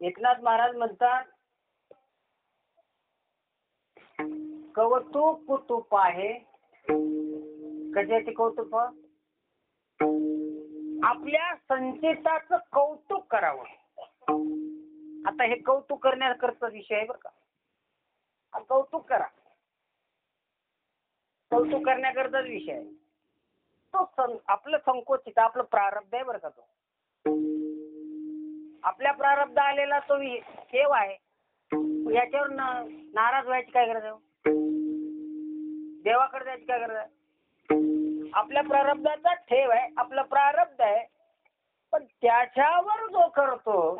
एकनाथ महाराज म्हणतात, कौतुक कुतुक आहे. कशाचे कौतुक? आपल्या संचिताचं कौतुक करावं. आता हे कौतुक करण्याकरता विषय आहे बरं का. कौतुक करा, कौतुक करण्याकरताच विषय आहे तो. आपलं संकोचित, आपलं प्रारब्ध आहे बरं का तो. आपल्या प्रारब्ध आलेला तो ठेव आहे. याच्यावर नाराज व्हायची काय गरज आहे? देवाकडे जायची काय गरज आहे? आपल्या प्रारब्धाचा ठेव आहे, आपलं प्रारब्ध आहे. पण त्याच्यावर जो करतो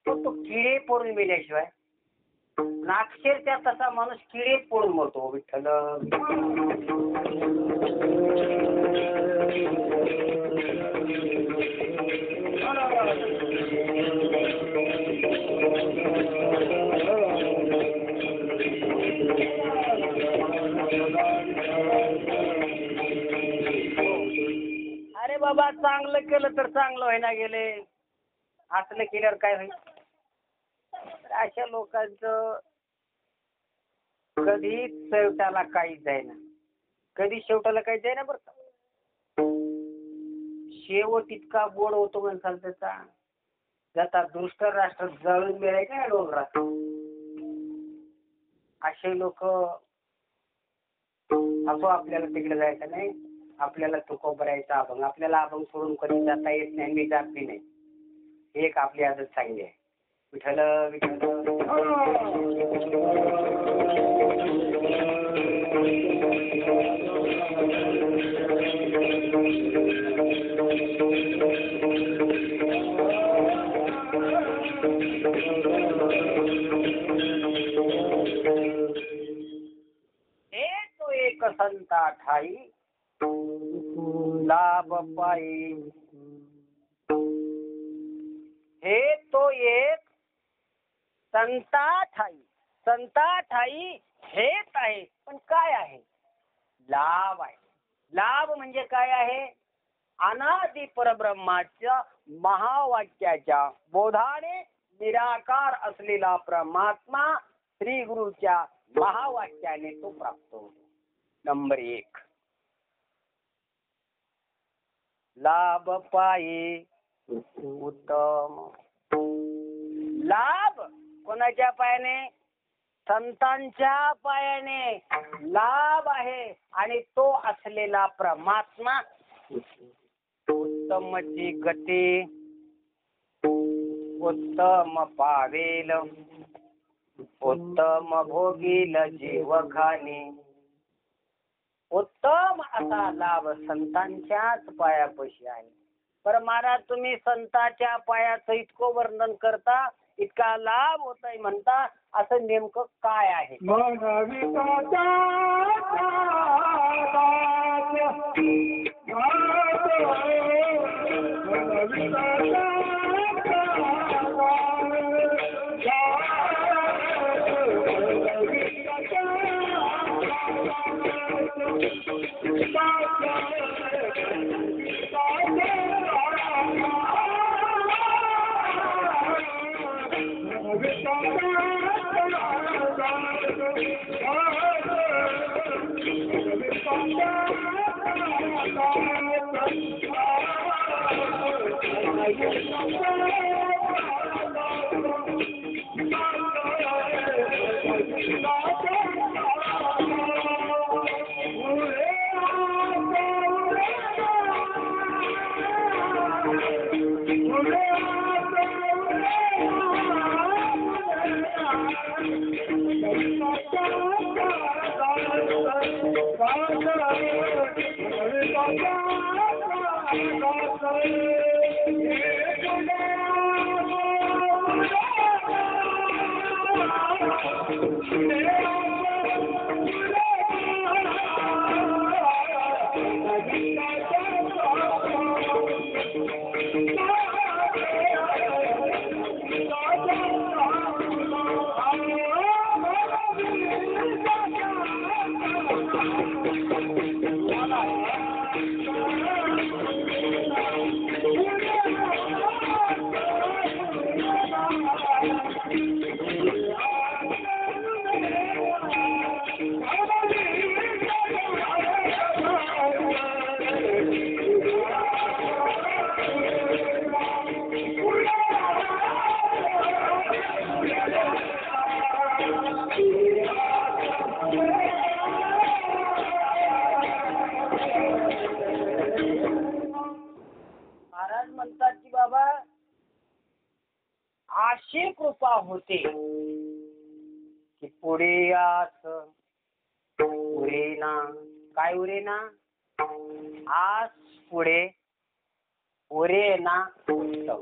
तो किडे पडून मेल्याशिवाय, अक्षरशः तसा माणूस किडे पडून मरतो. विठ्ठल अरे बाबा, चांगलं केलं तर चांगलं व्हायला गेले, असलं केल्यावर काय होईल? अशा लोकांचं कधी शेवटाला काहीच जाईना, कधी शेवटाला काहीच जाईना बरं का. शेवट इतका गोड होतो म्हणसाल त्याचा, जाता दुष्ट राष्ट्र जळून मिळाय का डोंगरात. असे लोक असो, आपल्याला तिकडे जायचं नाही, आपल्याला तुकोबरायचा अभंग, आपल्याला अभंग सोडून कधी जाता येत नाही, मी जात बी नाही. एक आपली आदत चांगली आहे. विठ्ठल विठ्ठल एक संता ठाई लाभ पायी. हे तो एक संता ठाई. संता ठाई हेच आहे, पण काय आहे? लाभ आहे. लाभ म्हणजे काय आहे? अनादि परब्रह्माच्या महावाक्याच्या बोधाने निराकार असलेला परमात्मा श्री गुरुच्या महावाक्याने तो प्राप्त होतो. नंबर 1, लाभ पायी उत्तम. लाभ कोणाच्या पायाने? संतांच्या पायाने लाभ आहे. आणि तो असलेला परमात्मा उत्तमची गती उत्तम पावेल, उत्तम भोगील जीवखानी. उत्तम असा लाभ संतांच्याच पायापाशी आहे. पर महाराज, तुम्ही संतांच्या पायाचं इतकं वर्णन करता, इतका लाभ होतय म्हणता, असं नेमकं काय आहे? अशी कृपा होते की पुढे आस उरेना. काय उरेना? आस पुढे उरेना उत्सव.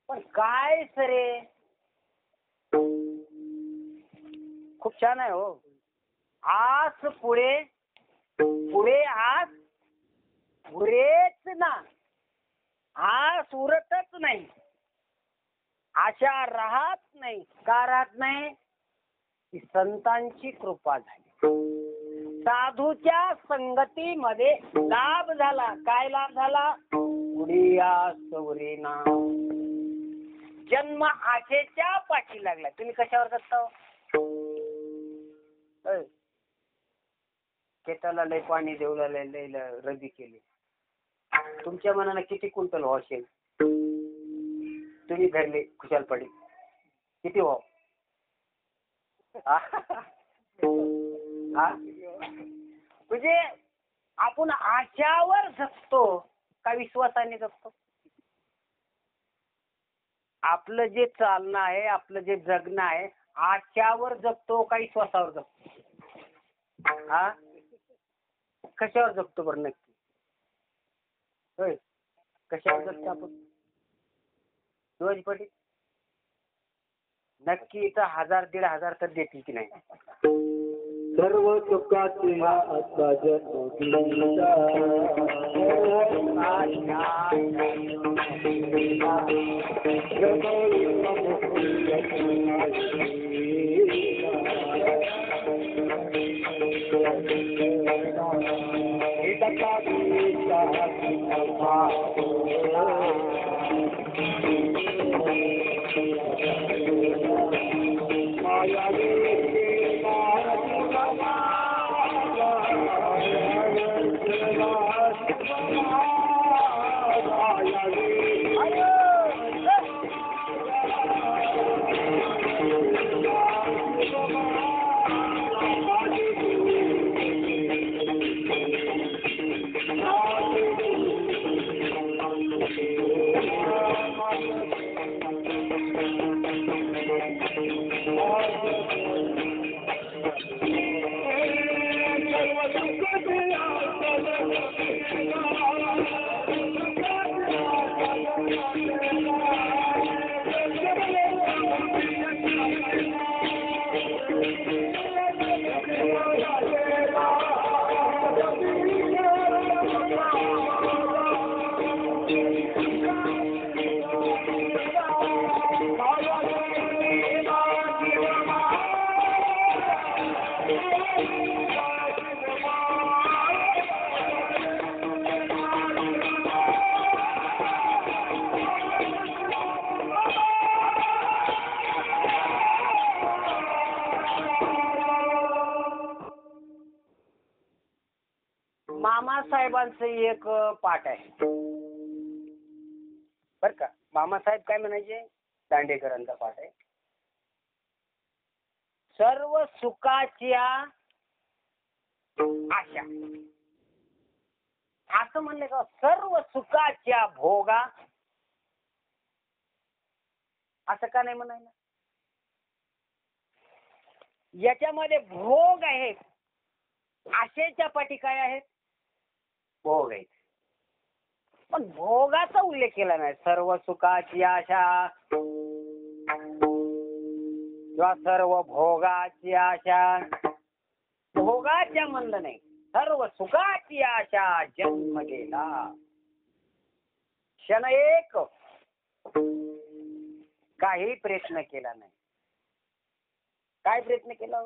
पण काय सरे, खूप छान आहे हो. आस पुढे पुढे आस उरेच ना. आस उरतच नाही. आशा राहत नाही. का राहत नाही? की संतांची कृपा झाली. साधूच्या संगतीमध्ये लाभ झाला. काय लाभ झाला? पुढे आस उरेना. जन्म आशेच्या पाठी लागला. तुम्ही कशावर जगता? शेताला लय पाणी देऊ लय रबी केली. तुमच्या मनाला किती क्विंटल व्हाव असेल? तुम्ही धरले खुशाल पडी किती व्हाव? म्हणजे आपण आशावर जगतो का विश्वासाने जगतो? आपलं जे चालणं आहे, आपलं जे जगणं आहे, आशावर जगतो का विश्वासावर जगतो? हा, कशावर जगतो बरं नक्की? होय, कशावर जगतो आपण? शिवाजी पाटील नक्की इथं 1000-1500 तर देतील की नाही? सर्व सुखाचे मामासाहेबांचं एक पाठ आहे बर का. मामासाहेब काय म्हणायचे? दांडेकरांचा पाठ आहे. सर्व सुखाच्या आशा, असं म्हणले का? सर्व सुखाच्या भोगा, असं का नाही म्हणायला? याच्यामध्ये भोग आहेत. आशेच्या पाठी काय आहेत? भोग आहेत. पण भोगाचा उल्लेख केला नाही. सर्व सुखाची आशा किंवा सर्व भोगाची आशा, भोगाच्या म्हणलं नाही. सर्व सुखाची आशा जन्म गेला. क्षण एक काही प्रयत्न केला नाही. काय प्रयत्न केला?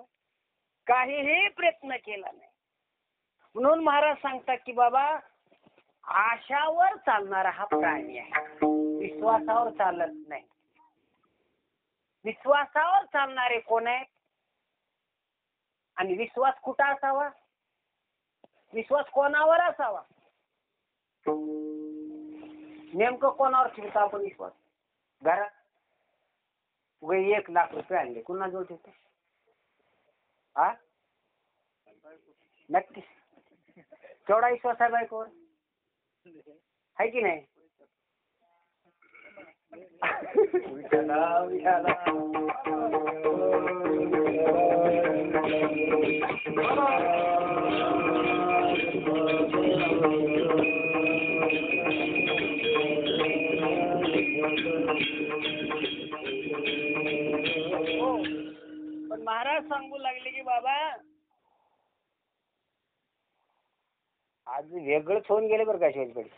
काहीही प्रयत्न केला नाही. म्हणून महाराज सांगतात की बाबा, आशावर चालणारा हा प्राणी आहे, विश्वासावर चालत नाही. विश्वासावर चालणारे कोण आहेत? आणि विश्वास कुठं असावा? विश्वास कोणावर असावा? नेमकं कोणावर ठेवतो आपण विश्वास? घरात 1 लाख रुपये आणले, कुणाजवळ ठेवतो? हा, नक्की केवढा विश्वास आहे बायकोवर? आहे की नाही? विठ्ठला विठ्ठला. पण महाराज सांगू लागले की बाबा आज वेगळंच होऊन गेले बरं का शेतकरी.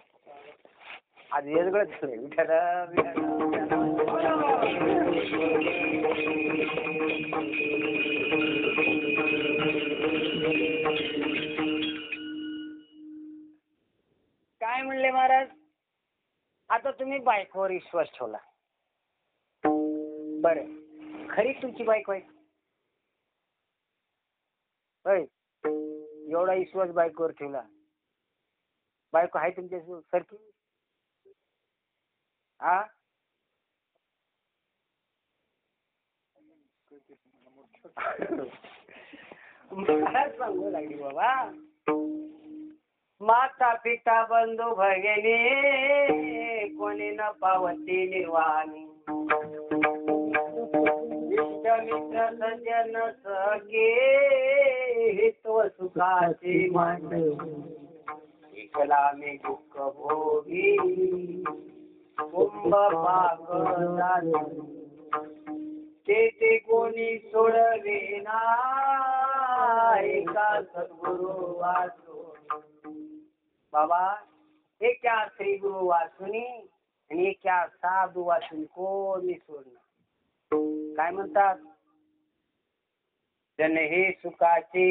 आज वेगळंच झालंय. विठ्ठला काय म्हणले महाराज, आता तुम्ही बायकोवर विश्वास ठेवला. बरं, खरी तुमची बायको आहे होय? एवढा विश्वास बायकोवर ठेवला. बायको आहे तुमच्या सारखी? हा, मला सांगू लागली बाबा, माता पिता बंधू भगिनी कोणी न पावती निर्वाणी, इष्ट मित्र सज्जन सखे हितव सुखाचे मांडे, एकला मी दुःख भोगी कुंभ पाक ते कोणी सोडवेना, एका सद्गुरु वाचो. बाबा एका श्री गुरु वाचुनी आणि एका साधू वाचून कोणी सोडणार. काय म्हणतात, जन हे सुखाचे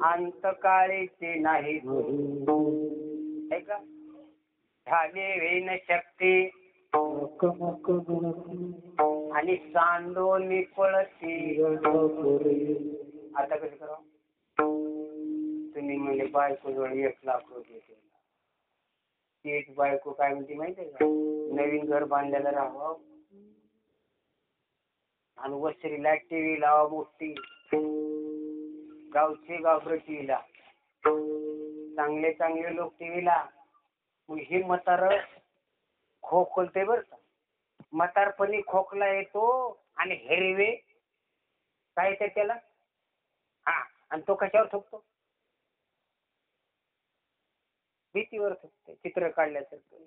अंतकाळीचे नाही का, झाले वेन शक्ती आणि सांडोनी पळती. आता कसं करा, तुम्ही म्हणजे बायको जवळ 1,00,000 रुपये, एक बायको काय म्हणते माहितीये का, नवीन घर बांधलेलं राहावं आणि वसरीला टीव्ही लावा मोठी, गावचे गावभर टीव्ही ला, चांगले चांगले लोक टीव्ही ला. मग हे म्हातार खोकलते बर का, म्हातारपणी खोकला येतो आणि हिरवे काय येते त्याला, हा, आणि तो कशावर थुकतो, भीतीवर थुकते, चित्र काढल्यासारखं.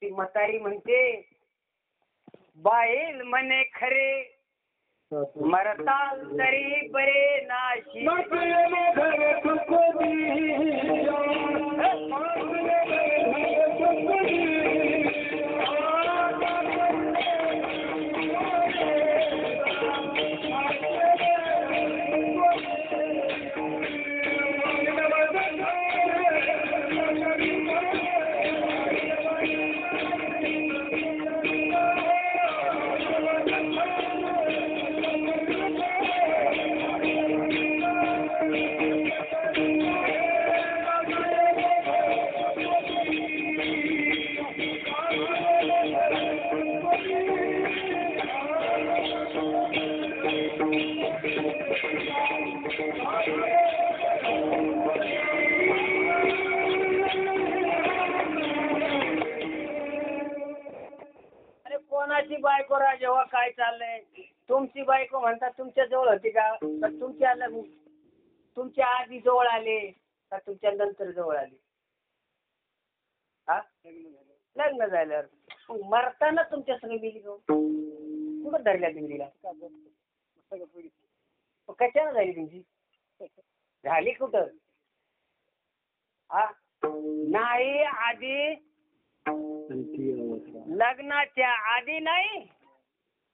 ती म्हातारी म्हणते, बाईल म्हणे खरे मरताल तरी बरे नाशी, कोणाची बायको जेव्हा काय चाललंय, तुमची बायको म्हणतात तुमच्या जवळ होती का, तुमच्या आधी जवळ आले का तुमच्या नंतर जवळ आले, हा, लग्न झाल्यावर मरताना तुमच्या संग गेली का, कुठं धरल्या दिंडीला, कशानं झाली तुमची, झाली कुठं, हा, नाही आधी लग्नाच्या आधी नाही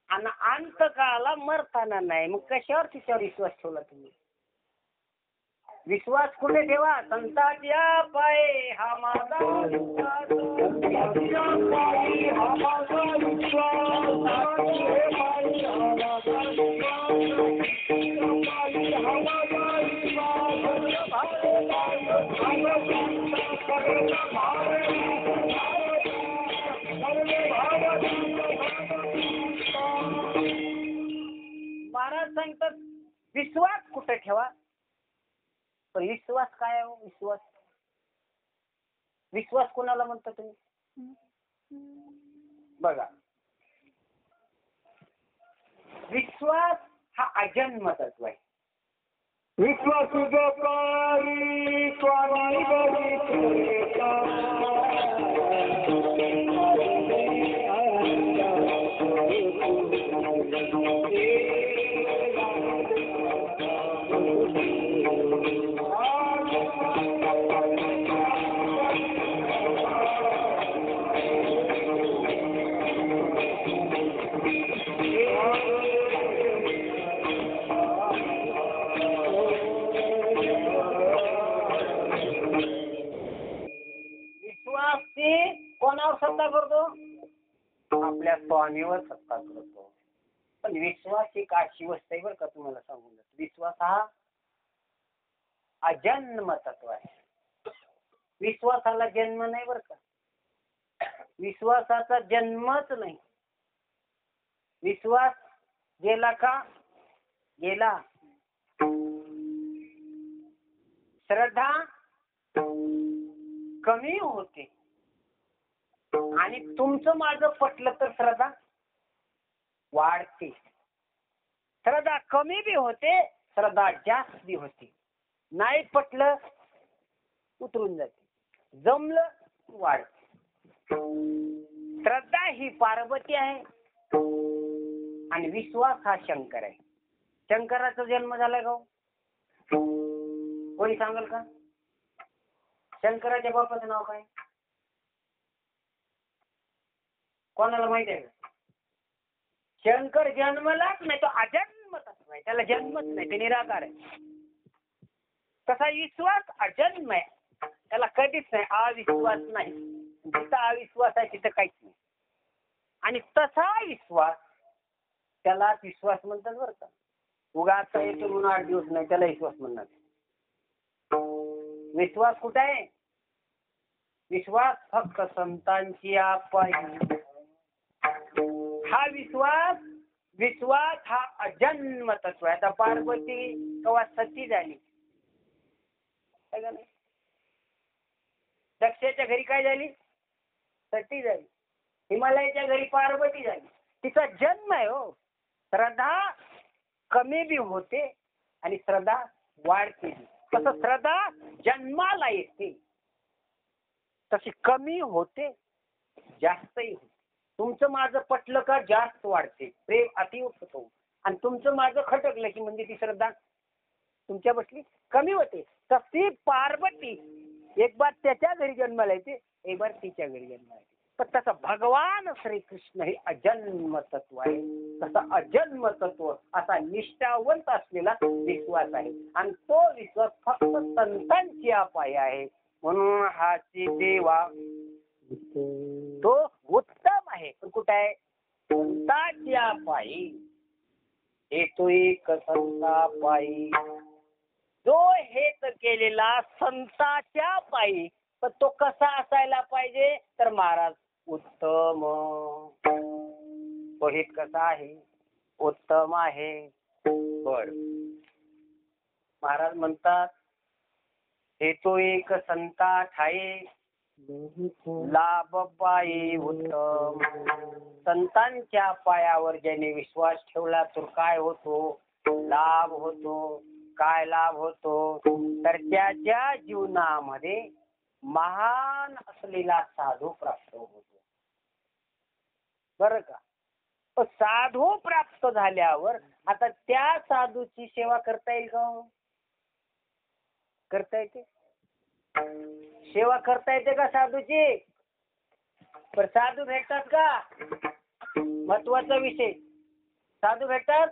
आणि अंतकाळाला मरताना नाही. मग कशावर तिच्यावर विश्वास ठेवला तुम्ही, विश्वास कुठे ठेवा, संताच्या पायी हा माझा विश्वास, महाराज सांगतात विश्वास कुठे ठेवा. पण विश्वास काय आहे, विश्वास विश्वास कोणाला म्हणता तुम्ही, बघा, विश्वास हा अजन्म तत्व आहे. विश्वास जोकारी स्वामी विश्वास ते कोणावर सत्ता करतो? आपल्या स्वामीवर सत्ता करतो. पण विश्वास एक अशी वस्तू आहे बरं का, तुम्हाला सांगून देतो. विश्वास हा अजन्म तत्व आहे. विश्वासाला जन्म नाही बरं का. विश्वासाचा जन्मच नाही. विश्वास गेला का गेला. श्रद्धा कमी होते आणि तुमचं माझं पटलं तर श्रद्धा वाढते. श्रद्धा कमी बी होते, श्रद्धा जास्त बी होते. नाही पटलं उतरून जाते, जमलं वाढते. श्रद्धा ही पार्वती आहे आणि विश्वास हा शंकर आहे. शंकराचा जन्म झाला का? कोणी सांगाल का? शंकराच्या बापाचं नाव काय? कोणाला माहित आहे का? शंकर जन्मलाच नाही, तो अजन्म तत्व आहे. त्याला जन्मच नाही, ते निराकार आहे. तसा विश्वास अजन्म आहे, त्याला कधीच नाही. अविश्वास नाही. जिथं अविश्वास आहे तिथं काहीच नाही. आणि तसा विश्वास, त्याला विश्वास म्हणतात बरं का. उगा आता येतो म्हणून 8 दिवस नाही, त्याला विश्वास म्हणणार. विश्वास कुठे आहे? विश्वास फक्त संतांची पायी. हा विश्वास हा अजन्म तत्व आहे. आता पार्वती केव्हा सती झाली? दक्षाच्या घरी काय झाली? सती झाली. हिमालयाच्या घरी पार्वती झाली. तिचा जन्म आहे हो. श्रद्धा कमी बी होते आणि श्रद्धा वाढते. तसं श्रद्धा जन्माला येते, तशी कमी होते, जास्तही होते. तुमचं माझं पटलं का जास्त वाढते, प्रेम अति होतो. आणि तुमचं माझं खटकलं की म्हणजे ती श्रद्धा तुमच्या बसली कमी होते. तशी पार्वती एक बार त्याच्या घरी जन्माला येते, एक बार तिच्या घरी जन्माला येते. पण तसं भगवान श्रीकृष्ण हे अजन्म तत्व आहे. तसा अजन्म तत्व असा निष्ठावंत असलेला विश्वास आहे. आणि तो विश्वास फक्त संतांची पायी आहे. म्हणून हाची देवा तो उत्तम आहे. पण कुठं आहे? संतांच्या पायी. येतो एक संता पायी, जो हेत केलेला संतांच्या पायी. पण तो कसा असायला पाहिजे? तर महाराज उत्तम. तो हेत कसा आहे? उत्तम आहे. बर, महाराज म्हणतात हेतो एक संता ठाई, लाभ पायी उत्तम. संतांच्या पायावर ज्याने विश्वास ठेवला तर काय होतो? लाभ होतो. काय लाभ होतो? तर त्याच्या जीवनामध्ये महान असलेला साधू प्राप्त होतो. बरं का? साधू प्राप्त झाल्यावर आता त्या साधूची सेवा करता येईल का? करता येते? सेवा करता येते का साधूची? पण साधू भेटतात का? महत्वाचा विषय. साधू भेटतात?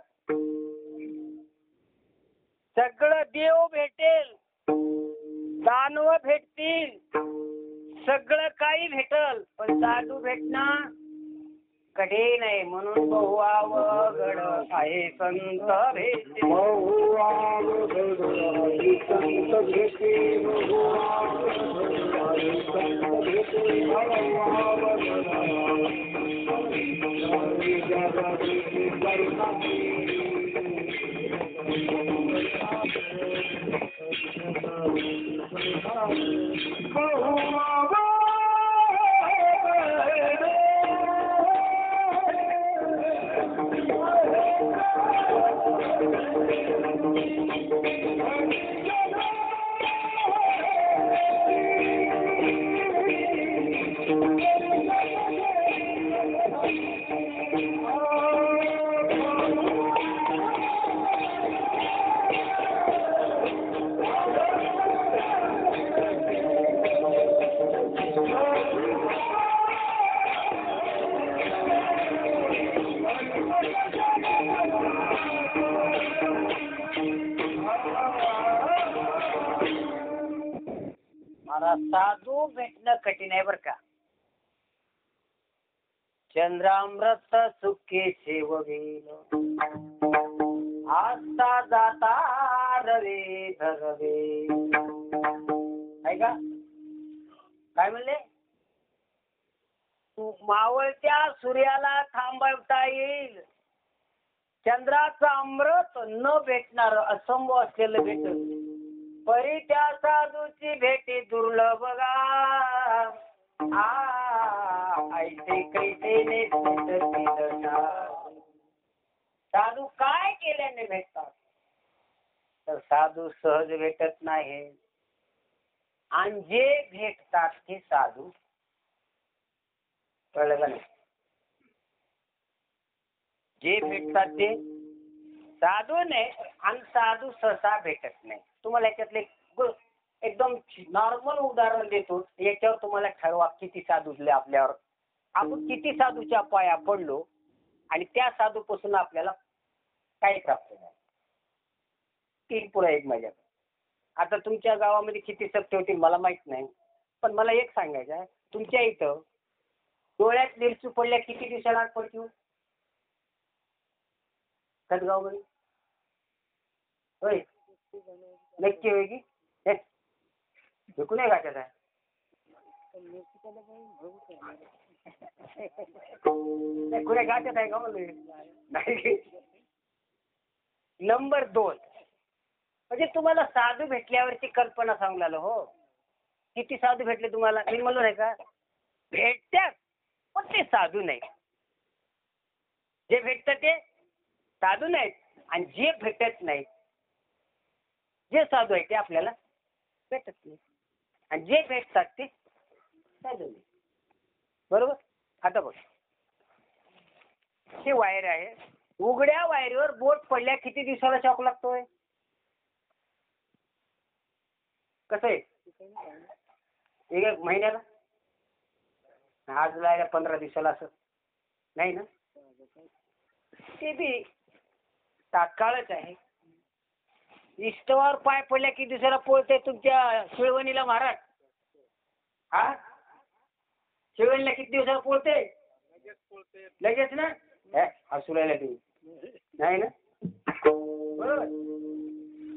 सगळं देव भेटेल, दानव भेटतील, सगळं काही भेटल, पण साधू भेटणार कठीण आहे. म्हणून बहु अवघड आहे संत भेटे. बहु अवघड आहे संत भेटे. बहु अवघड आहे संत भेटे. बहु अवघड बहु आता साधू भेटणं कठीण आहे बर का. चंद्रामृत सुखे सेववेल आता जाता रवे धरवे. ऐका काय म्हणले. मावळत्या सूर्याला थांबवता येईल, चंद्राचं अमृत न भेटणार असंभव असलेलं भेट, परी त्या साधूची भेटी दुर्लभ गा. ऐसे कैसे साधू काय केल्याने भेटतात. तर साधू सहज भेटत नाही, आणि जे भेटतात ते साधू. कळलं का नाही. जे भेटतात ते साधू नाही, आणि साधू सहसा भेटत नाही. तुम्हाला याच्यातले एकदम नॉर्मल उदाहरण देतो, याच्यावर तुम्हाला ठरवा किती साधूले आपल्यावर. आपण किती साधूच्या पाया पडलो आणि त्या साधूपासून आपल्याला काय प्राप्त झालं. 3 पुढे 1 माझ्याकडे. आता तुमच्या गावामध्ये किती सत्य होतील मला माहित नाही, पण मला एक सांगायचं आहे, तुमच्या इथं डोळ्यात मिरची पडल्या किती दिवसाला पडतील खतगाव मध्ये. होय नक्की होय की भेटू नाही गाठ्यात आहे. कुठे गाठ्यात आहे का नाही. नंबर 2 म्हणजे तुम्हाला साधू भेटल्यावरची कल्पना सांगू लागलो. हो किती साधू भेटले तुम्हाला. मी म्हणलो नाही का भेटतात पण ते साधू नाही. जे भेटतात ते साधू नाहीत, आणि जे भेटत नाहीत जे साधू आहे ते आपल्याला भेटत नाही, आणि जे भेटतात ते साधू नाही. बरोबर. आता बघ हे वायर आहे, उघड्या वायरीवर बोट पडल्या किती दिवसाला शॉक लागतोय. कसं आहे 1 महिन्याला, आज लायला 15 दिवसाला असं नाही ना. ते बी तात्काळच आहे. इष्टवर पाय पडल्या किती दिवसाला पोळते तुमच्या शिळवणीला महाराज. हा शिळवणीला किती दिवसाला पोळते. लगेच ना. हसू राहिला तुम्ही नाही ना. बरोबर.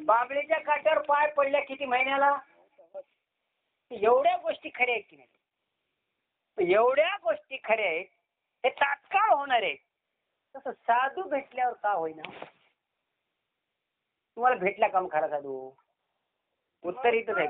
बाबळीच्या काट्यावर पाय पडल्या किती महिन्याला. एवढ्या गोष्टी खऱ्या आहेत की नाही. एवढ्या गोष्टी खऱ्या आहेत, हे तात्काळ होणार आहे. तसं साधू भेटल्यावर का होईना. तुम्हाला भेटला काम खरा साधू. उत्तर इथंच आहे.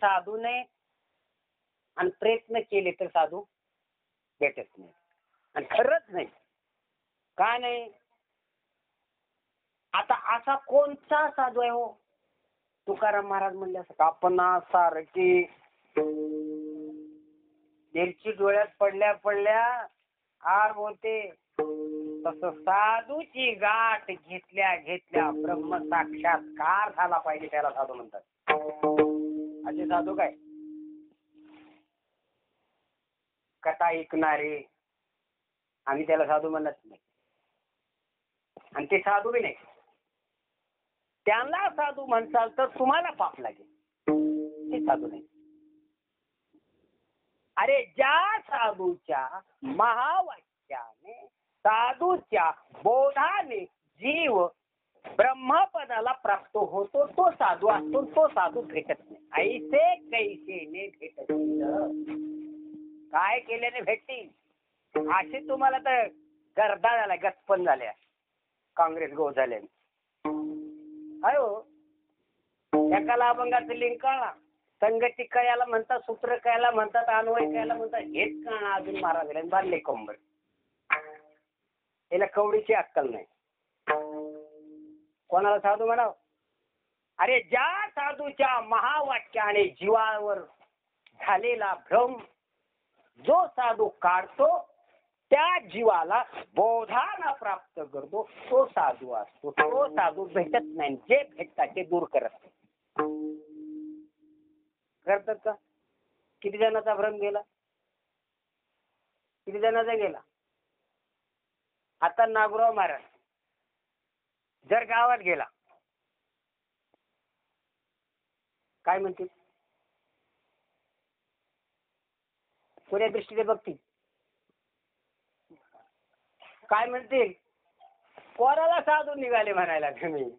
साधू नाही आणि प्रयत्न केले तर साधू भेटत नाही आणि खरंच नाही. का नाही? आता असा कोणता साधू आहे हो? तुकाराम महाराज म्हणले असं कापना सारखी मिरची डोळ्यात पडल्या पडल्या आग होते, तसं साधूची गाठ घेतल्या घेतल्या ब्रह्म साक्षात्कार झाला पाहिजे, त्याला साधू म्हणतात. असे साधू काय? कथा ऐकणारे, आम्ही त्याला साधू म्हणत नाही आणि ते साधू बी नाही. त्यांना साधू म्हणसाल तर तुम्हाला पाप लागेल, ते साधू नाही. अरे ज्या साधूच्या महावाक्याने, साधूच्या बोधाने जीव ब्रह्मपदाला प्राप्त होतो तो साधू असतो, तो साधू भेटत नाही. ऐसे कैसेने भेटत. काय केल्याने भेटतील? असे तुम्हाला तर गर्दा झाल्या, गचपण झाल्या, काँग्रेस गो झाले. अयो एकाला अभंगाचं लिंक कळला, संगती कळायला म्हणतात, सूत्र कळायला म्हणतात, अन्वय कळायला म्हणतात, हेच कळणं अजून महाराज बांधले कंबर. याला कवडीची अक्कल नाही. कोणाला साधू म्हणाव? अरे ज्या साधूच्या महावाक्याने जीवावर झालेला भ्रम जो साधू काढतो, त्या जीवाला बोधाला प्राप्त करतो, तो साधू असतो. तो साधू भेटत नाही. जे भेटतात ते दूर करत करतात का? किती जणांचा भ्रम गेला? किती जणांचा गेला? आता नागराव महाराज जर गावात गेला, काय म्हणतील? कोण्या दृष्टीने बघतील? काय म्हणतील? कोणाला साधू निघाले म्हणायला तुम्ही?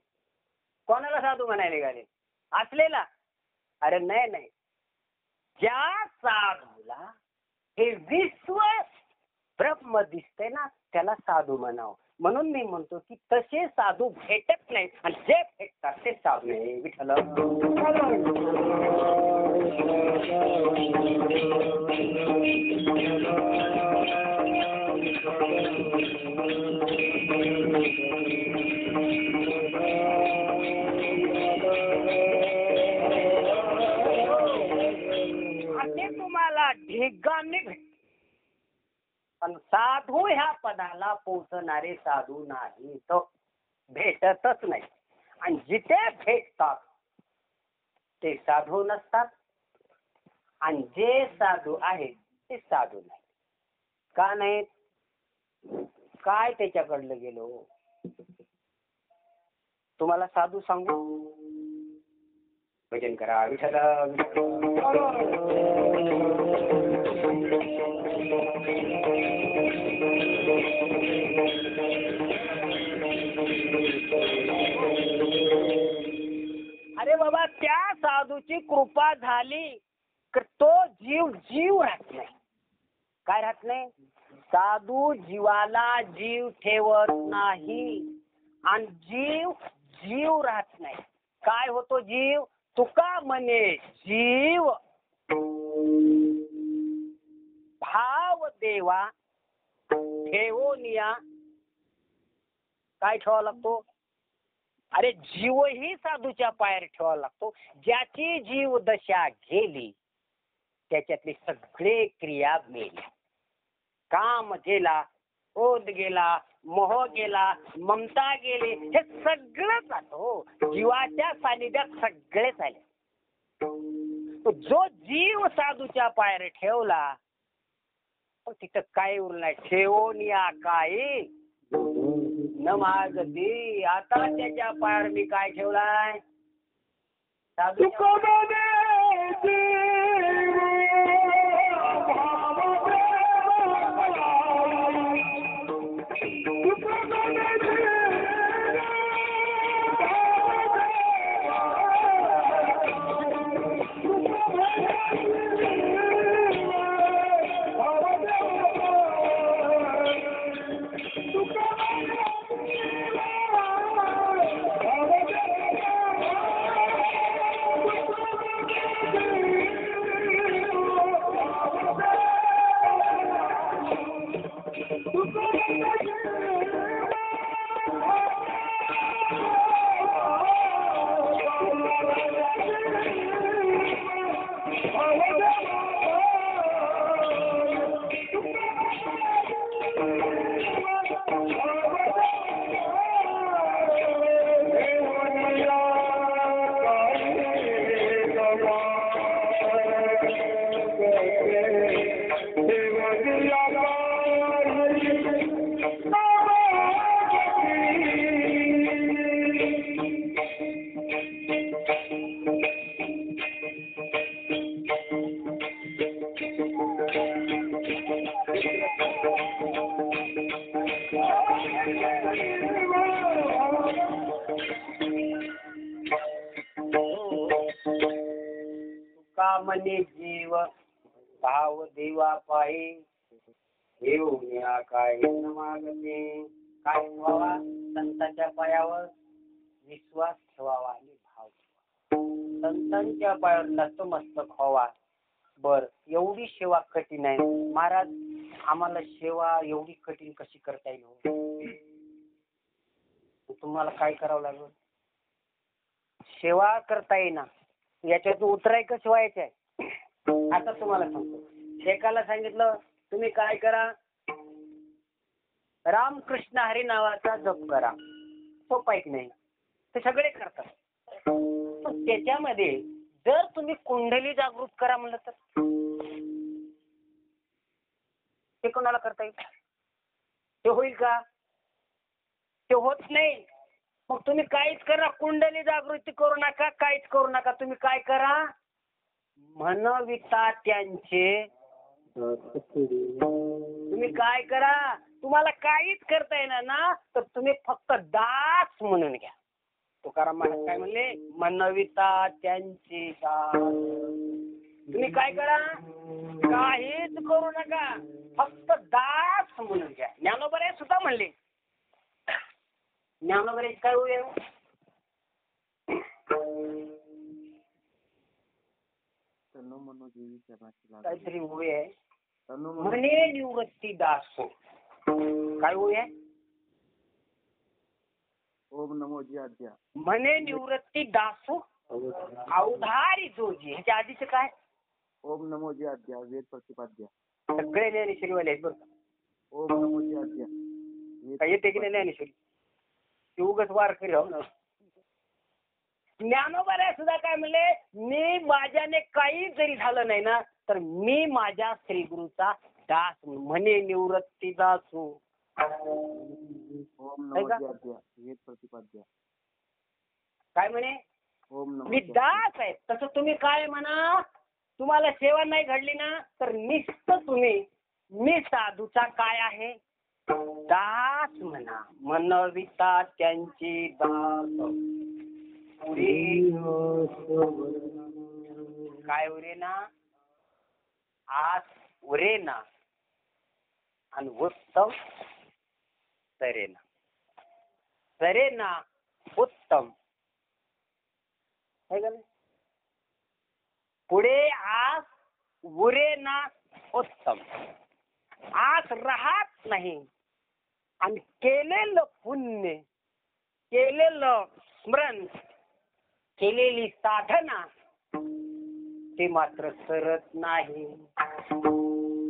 कोणाला साधू म्हणायला निघाले? असलेला? अरे नाही नाही, ज्या साधूला हे विश्व ब्रह्म दिसते ना, त्याला साधू म्हणावं. म्हणून मी म्हणतो की तसे साधू भेटत नाही आणि जे भेटतात ते साधू नाही. विठ्ठल असे तुम्हाला ढिगांनी भेट, पण साधू ह्या पदाला पोचणारे साधू नाही, तो भेटतच नाही. आणि जिथे भेटतात ते साधू नसतात आणि जे साधू आहेत ते साधू नाही. का नाहीत? काय त्याच्याकडलं गेलो? तुम्हाला साधू सांगू? भजन करा विठ्ठल. अरे बाबा, त्या साधूची कृपा झाली तर तो जीव जीव राहत नाही. काय राहत नाही? साधू जीवाला जीव ठेवत नाही आणि जीव जीव राहत नाही. काय होतो जीव? तुका म्हणे जीव भाव देवा ठेवोनिया. काय ठेवावा लागतो? अरे जीवही साधूच्या पायावर ठेवावा लागतो. ज्याची जीव दशा गेली त्याच्यातली सगळे क्रिया मेल्या. काम गेला, क्रोध गेला, मोह गेला, ममता गेली, हे सगळं जातो. जीवाच्या सानिध्यात सगळे झाले. जो जीव साधूच्या पायावर ठेवला तिथं काय उरलं नाही. ठेवून या काय न मागती. आता त्याच्या पायावर मी काय ठेवलाय? साधू मने जीव भाव देवा पाये देऊन काय न मागते. काय व्हावा? संतांच्या पायावर विश्वास ठेवावा आणि भाव ठेवावा. संतांच्या पायावर नतमस्तक व्हावा. बर, एवढी सेवा कठीण आहे महाराज, आम्हाला सेवा एवढी कठीण कशी करता येईल? तुम्हाला काय करावं लागेल? सेवा करता येईना, याच्यातून उतराय कसं व्हायचं आहे? आता तुम्हाला सांगतो. शेकाला सांगितलं तुम्ही काय करा, रामकृष्ण हरी नावाचा जप करा. सोपं आहे की नाही? ते सगळे करतात. पण त्याच्यामध्ये जर तुम्ही कुंडली जागृत करा म्हणलं तर ते कोणाला करता येईल? ते होईल का? ते होत नाही. मग तुम्ही काहीच करा, कुंडली जागृती करू नका, काहीच करू नका. तुम्ही काय करा, म्हणविता त्यांचे. तुम्ही काय करा, तुम्हाला काहीच करता येणार ना तर तुम्ही फक्त दास म्हणून घ्या. तुकाराम महाराज काय म्हणले, म्हणविता त्यांचे दास. तुम्ही काय करा, काहीच करू नका, फक्त दास म्हणून घ्या. ज्ञानोबा सुद्धा म्हणले. ज्ञानोबा काय होईल? काहीतरी होय आहे. म्हणे निवृत्ती दासो. काय होय आहे? ओम नमो जी आद्या. म्हणे निवृत्ती दासो अवधारी जोजी. ह्याच्या आधीच काय? ओम नमो जी आद्या वेद प्रतिपाद्या. सगळे ज्ञानेश्वरीवाले आहेत बरं का. ओम नमो जी आद्या. काय येते की नाही ज्ञानेश्वरी? ते उगाच वारकरी हो ना. ज्ञानोबा सुद्धा काय म्हणले, मी माझ्याने काही जरी झालं नाही ना तर मी माझ्या श्री गुरुचा दास म्हणे निवृत्ती दासो. ओम नमो जी आद्या वेद प्रतिपाद्या. काय म्हणे? ओम नमो मी दास आहे. तसं तुम्ही काय म्हणा, तुम्हाला सेवा नाही घडली ना तर नुसतं तुम्ही मी साधूचा काय आहे दास म्हणा. म्हणविता त्यांची दास. काय उरे ना, आस उरे ना आणि उत्तम सरेना. सरेना उत्तम आहे का नाही? पुढे आस उरे ना उत्तम. आस राहत नाही आणि केलेलं पुण्य, केलेलं स्मरण, केलेली साधना ते मात्र सरत नाही.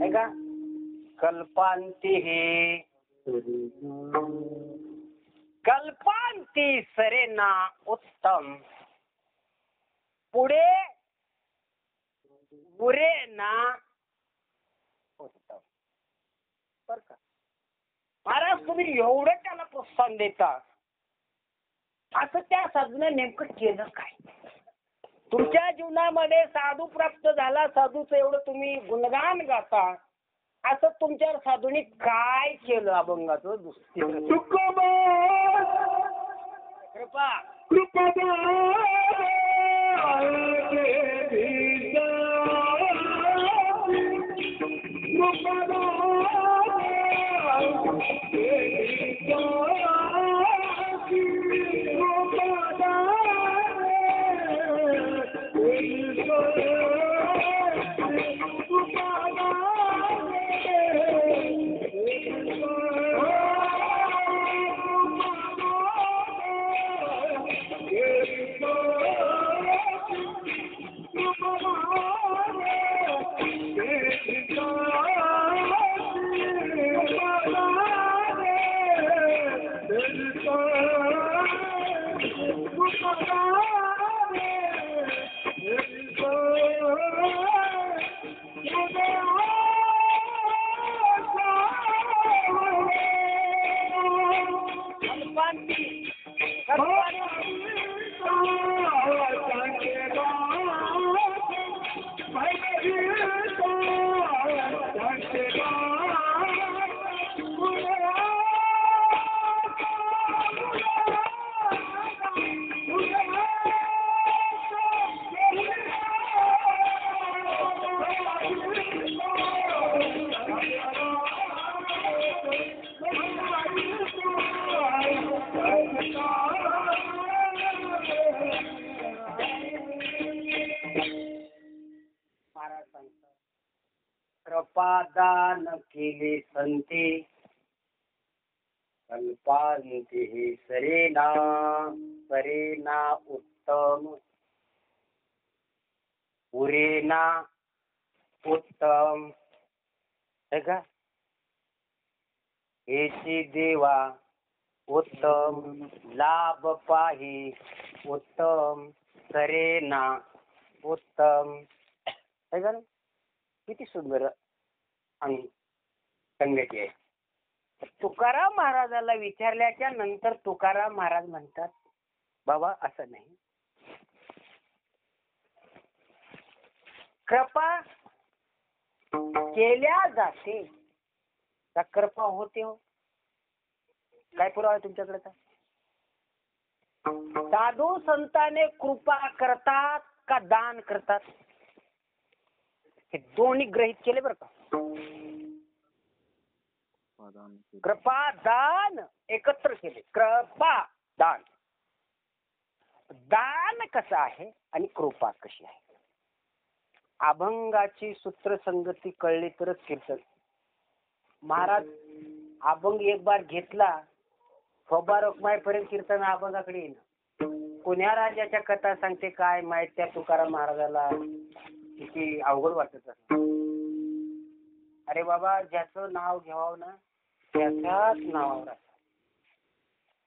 आहे का? कल्पांती हे कल्पांती सरेना उत्तम. पुढे उरेना उत्तम. बर का महाराज, तुम्ही एवढं त्याला प्रोत्साहन देता, असं त्या साधूने नेमकं केलं काय? तुमच्या जीवनामध्ये साधू प्राप्त झाला, साधूचं एवढं तुम्ही गुणगान गाता, असं तुमच्या साधूने काय केलं अभंगाचं? कृपा कृपादान केले संते, कल्पांते हे सरेना उत्तम, पुरेना उत्तम. है का? हेची देवा उत्तम, लाभ पाही उत्तम, सरेना उत्तम. है का? किती सुंदर आणि संगती आहे. तुकाराम महाराजाला विचारल्याच्या नंतर तुकाराम महाराज म्हणतात, बाबा असं नाही, कृपा केल्या जाते, त्या कृपा होते. हो, काय पुरावा आहे तुमच्याकडे? साधू संताने कृपा करतात का दान करतात? हे दोन्ही ग्रहित केले बरं का. कृपा दान एकत्र केले. कृपा दान, दान कसं आहे आणि कृपा कशी आहे? अभंगाची सूत्र संगती कळली तरच कीर्तन. महाराज अभंग एक बार घेतला, फौबा रखमाईपर्यंत कीर्तन अभंगाकडे येणं. कोण्या राजाच्या कथा सांगते काय माहित, त्या तुकाराम महाराजाला किती अवघड वाटत असत. अरे बाबा, ज्याचं नाव घ्यावं ना त्याच्याच नावावर असत.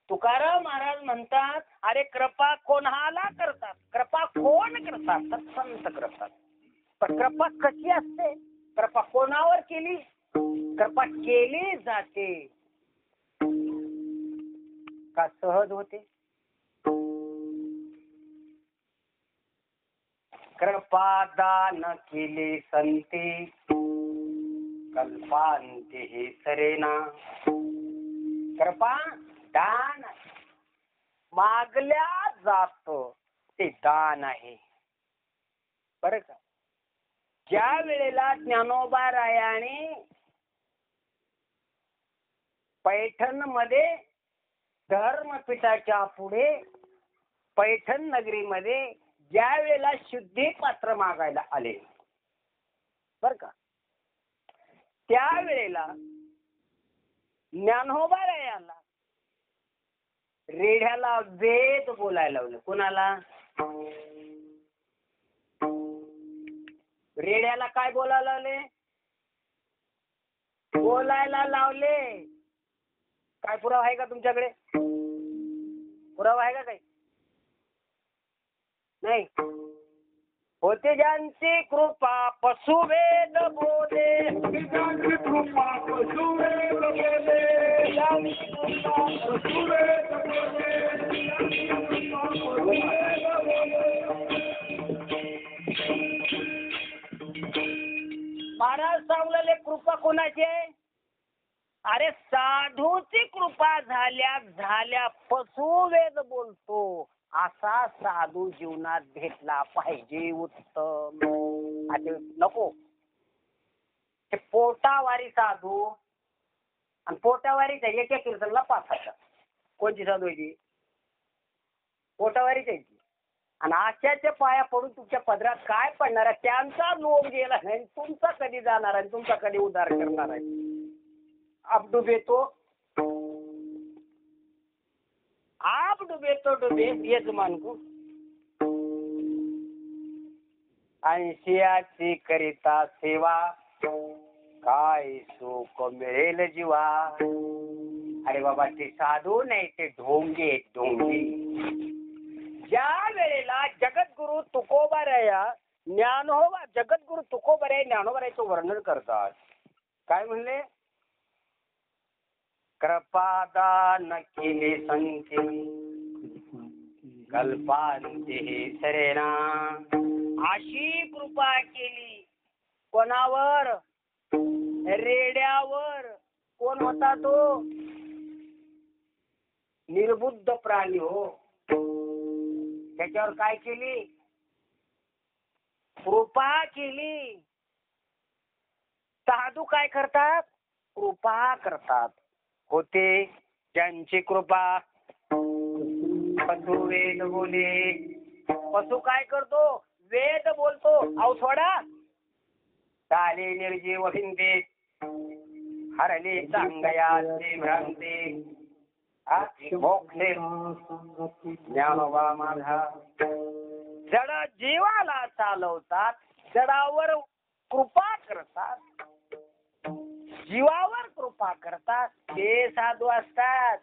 तुकाराम महाराज म्हणतात, अरे कृपा कोणाला करतात? कृपा कोण करतात? तर संत करतात. पण कृपा कशी असते? कृपा कोणावर केली? कृपा केली जाते का सहज होते? कृपा दान केले संते, कल्पांते हे सरेना. कृपा दान मागल्या जात, ते दान आहे बरं का. ज्या वेळेला ज्ञानोबा रायाने पैठण मध्ये धर्मपीठाच्या पुढे पैठण नगरीमध्ये ज्या वेळेला शुद्धी पात्र मागायला आले बर का, त्यावेळेला ज्ञानोबा रायाला रेढ्याला वेद बोलायला लावलं. कुणाला? रेड्याला काय बोलायला लावले? बोलायला लावले. काय पुरावा आहे का तुमच्याकडे? पुरावा आहे का काही? नाही. होते ज्यांची कृपा पशुवेद बोले, ज्यांची कृपा पशुवेद बोले, ज्यांची कृपा पशुवेद महाराज सांगलेले कृपा कोणाची आहे? अरे साधूची कृपा झाल्या पशुवेद बोलतो असा साधू जीवनात भेटला पाहिजे. उत्तम. आता नको ते पोटावारी साधू आणि पोटावारीच्या एका कीर्तनला 5,000. कोणची साधू आहे ती? पोटावारीच आहे ती. आणि आशाच्या पाया पडून तुमच्या पदरात काय पडणार आहे? त्यांचा लोभ गेला नाही, तुमचा कधी जाणार आहे? तुमचा कधी उद्धार करणार आहे? आप डुबे तो डुबे यजमान को, अंशियाची करिता सेवा, काय सुख मिळेल जीवा. अरे बाबा, ते साधू नाही, ते ढोंगे ढोंगे. ज्या वेळेला जगद्गुरु तुकोबाराया ज्ञानोबा जगद्गुरु तुकोबाराया ज्ञानोबारायाचं वर्णन करतात, काय म्हणले? कृपादान केले संते, कल्पांते सरेना. अशी कृपा केली कोणावर? रेड्यावर. कोण होता तो? निर्बुद्ध प्राणी. हो, त्याच्यावर काय केली? कृपा केली. साधू काय करतात? कृपा करतात. होते ज्यांची कृपा पशु वेद बोले. पशु काय करतो? वेद बोलतो. अहो सोडा, चाले निर्जीव हिंदे हरले चांगयाचे भ्रांते मोक्षे ज्ञानोबा माझा. जड जीवाला चालवतात, जडावर कृपा करतात, जीवावर कृपा करतात ते साधू असतात.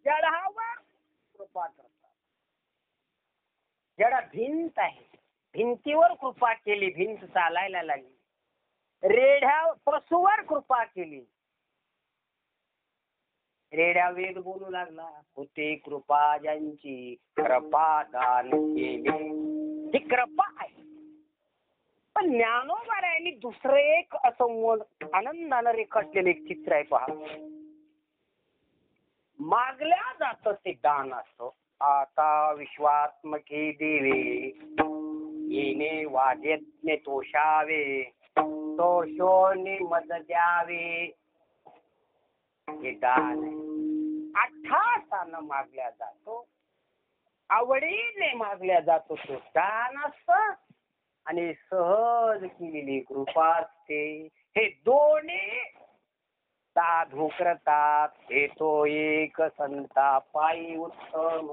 जडावर कृपा करतात. जडा भिंत आहे, भिंतीवर कृपा केली, भिंत चालायला लागली. रेढ्या पशुवर कृपा केली, रेड्या वेद बोलू लागला. होते कृपा ज्यांची कृपा दान केली, ही कृपा आहे. पण ज्ञानोबारायांनी दुसरं एक असं आनंदानं रेखाटलेलं एक चित्र आहे पहा. मागल्या जात ते दान असतं. आता विश्वात्मके देवे येणे वाद्यज्ञ तोषावे, तोषोनी मद द्यावे. हे दान अट्ठासानं मागल्या जातो, आवडीने मागल्या जातो. तो दान असतं आणि सहज केलेली कृपा असते. हे दोन्ही साधू करतात. हे तो एक संता पायी उत्तम.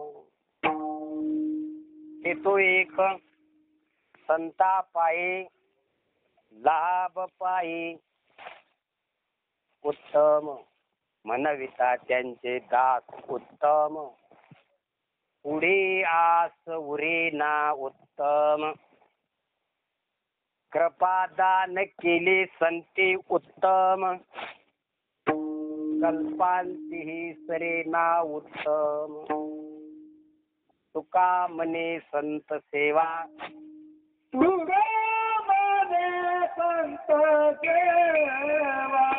हे तो एक संता पायी लाभ पायी उत्तम. म्हणविता त्यांचे दास उत्तम, पुढे आस उरे ना उत्तम. कृपादान केले संते उत्तम, कल्पांती सरेना उत्तम. तुका मने संत सेवा, तुका मने संत सेवा.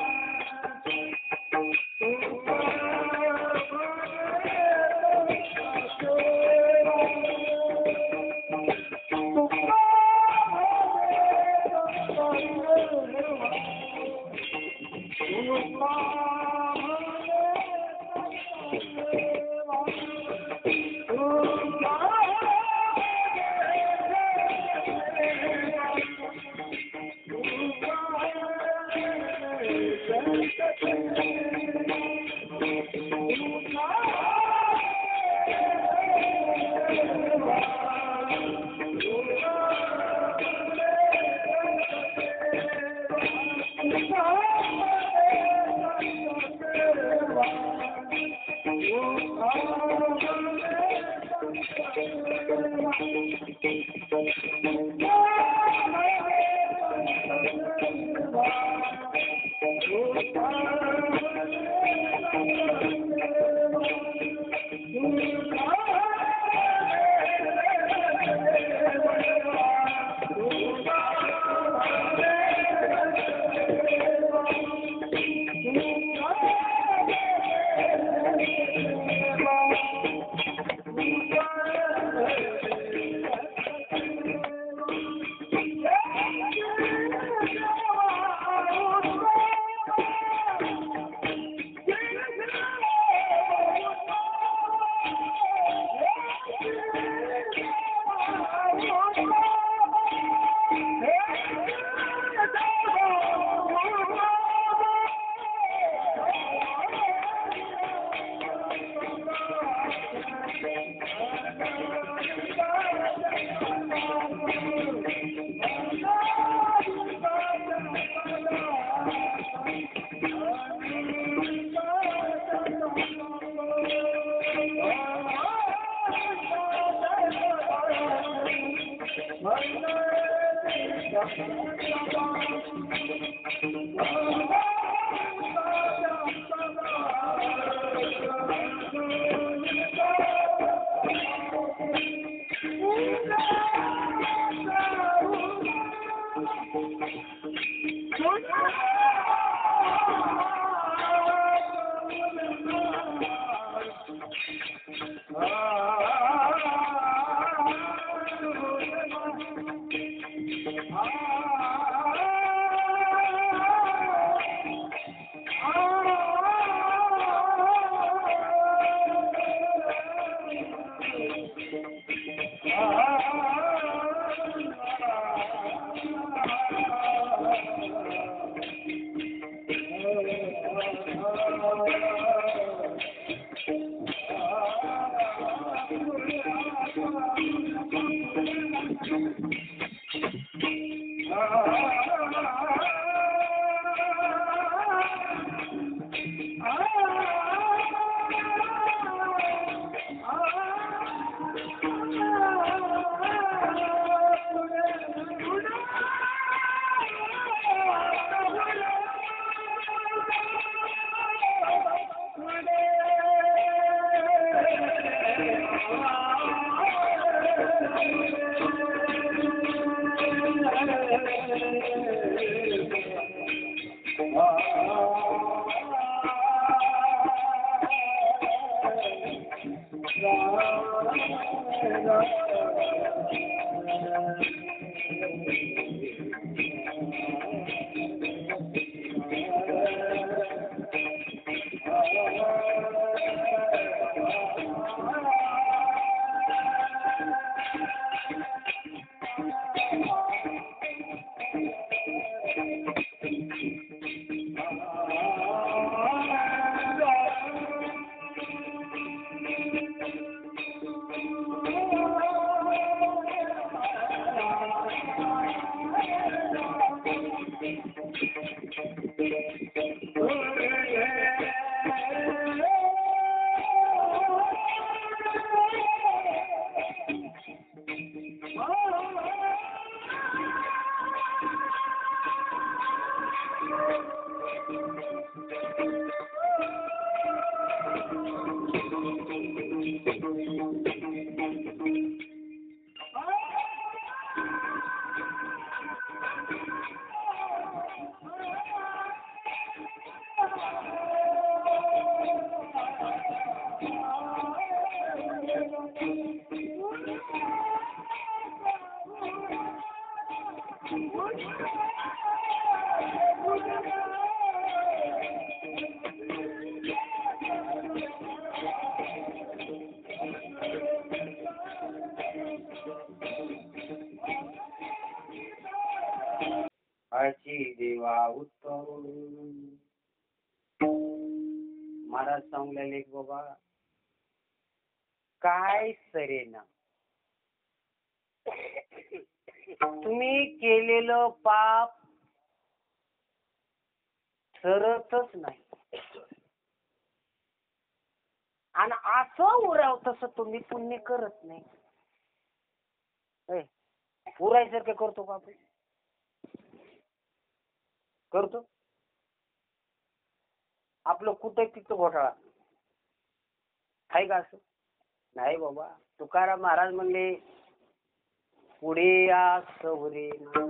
आळशी देवा उत्तम. महाराज सांगलेले बाबा काय सरेना तुम्ही केलेलं पाप सरतच नाही आणि असं उराव तसं तुम्ही पुण्य करत नाही. उरायसारखं करतो का आपण? करतो. आपलं कुठे तिथं घोटाळा आहे का? असं नाही बाबा. तुकाराम महाराज म्हणले पुढे आस उरे ना.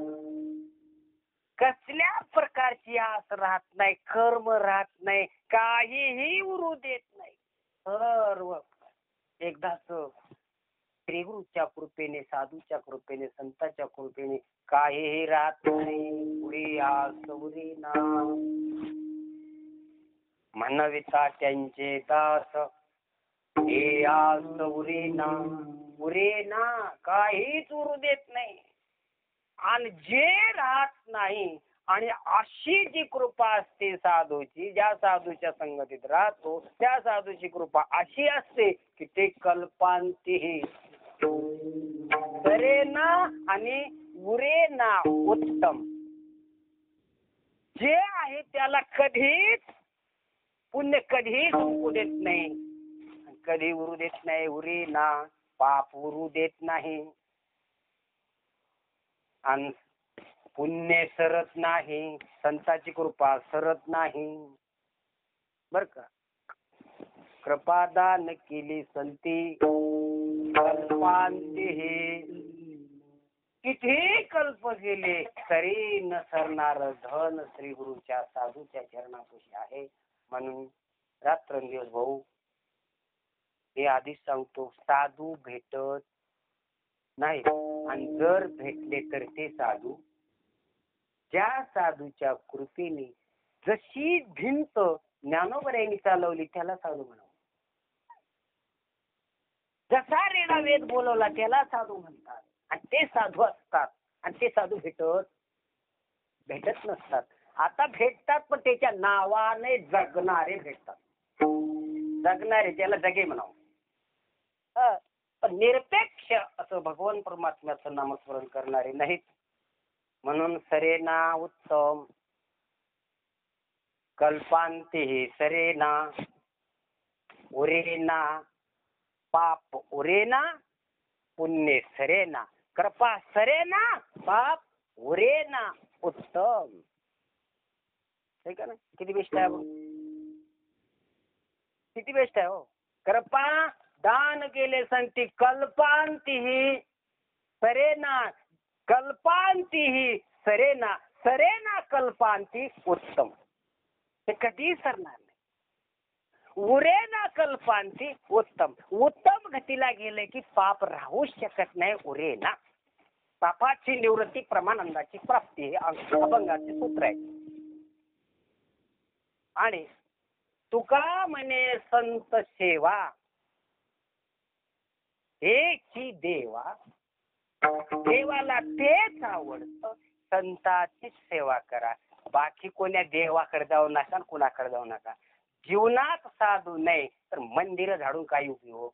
कसल्या प्रकारची आस राहत नाही, कर्म राहत नाही, काहीही उरू देत नाही. सर्व एकदाच श्रीगुरूच्या कृपेने, साधूच्या कृपेने, संतांच्या कृपेने काहीही राहत नाही. पुढे आस उरे ना. म्हणविता त्यांचे दास हे आस उरेना. उरेना काहीच उरू देत नाही. आणि जे राहत नाही आणि अशी जी कृपा असते साधूची, ज्या साधूच्या संगतीत राहतो त्या साधूची कृपा अशी असते की ते कल्पांती सरेना आणि उरेना उत्तम. जे आहे त्याला कधीच पुण्य कधीही संपू देत नाही, कधी उरू देत नाही. उरेना पाप उरू देत नाही आणि पुण्य सरत नाही, संतांची कृपा सरत नाही. बर का? कृपादान केली संती कल्पांती. किती कल्प गेले तरी न सरणार धन श्री गुरुच्या साधूच्या चरणापाशी आहे. म्हणून रात्रंदिवस भाऊ हे आधीच सांगतो, साधू भेटत नाही आणि जर भेटले तर ते साधू ज्या साधूच्या कृपेने जशी भिंत ज्ञानोबरायांनी चालवली त्याला साधू म्हणावं. जसा रेडा वेद बोलवला त्याला साधू म्हणतात. आणि ते साधू असतात आणि ते साधू भेटत नसतात. आता भेटतात पण त्याच्या नावाने जगणारे भेटतात. जगणारे त्याला जगे म्हणावं. पण निरपेक्ष असं भगवान परमात्म्याचं नामस्मरण करणारे नाहीत. म्हणून सरेना उत्तम कल्पांती सरेना उरेना पाप उरेना पुण्य सरेना कृपा सरेना पाप उरेना उत्तम. ठीक आहे ना? किती बेस्ट आहे? किती बेस्ट आहे हो. कृपा दान केले संती कल्पांतीही सरेना कल्पांतीही सरेना सरेना कल्पांती उत्तम. ते कधीही सरणार नाही. उरेना कल्पांती उत्तम. उत्तम गतीला गेले की पाप राहू शकत नाही. उरेना पापाची निवृत्ती परमानंदाची प्राप्ती हे अभंगाचे सूत्र आहे. आणि तुका म्हणे संत सेवा एकी देवा. देवाला तेच आवडतं. संताची सेवा करा. बाकी कोण्या देवाकडे जाऊ नका, कुणाकडे जाऊ नका. जीवनात साधू नाही तर मंदिर झाडून काही उपयोग.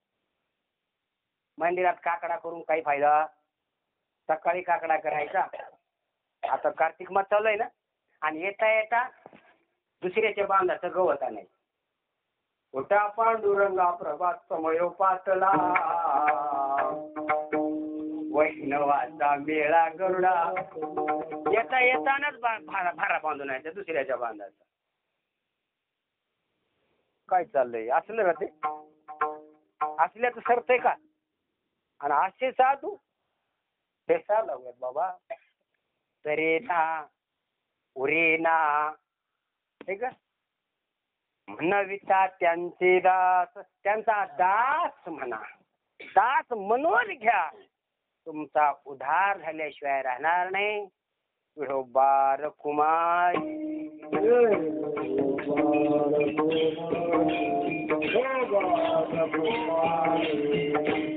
मंदिरात काकडा करून काही फायदा. सकाळी काकडा करायचा. आता कार्तिक मास चालू आहे ना, आणि येता येता दुसऱ्याच्या बांधाचं गवत नाही. उठा पांडुरंगा प्रभात समयो पातला वैष्णवाचा मेळा गरुडा. येता येतानाच भारा बांधून यायचा दुसऱ्याच्या बांधाचा. काय चाललंय असलं का ते? असल्याचं सरतंय का? आणि असे साधू ते लागत बाबा. तरेना उरेना ठीक आहे. म्हणविता त्यांचे दास. त्यांचा दास म्हणा. दास म्हणून घ्या. तुमचा उद्धार झाल्याशिवाय राहणार नाही. विठोबा कुमार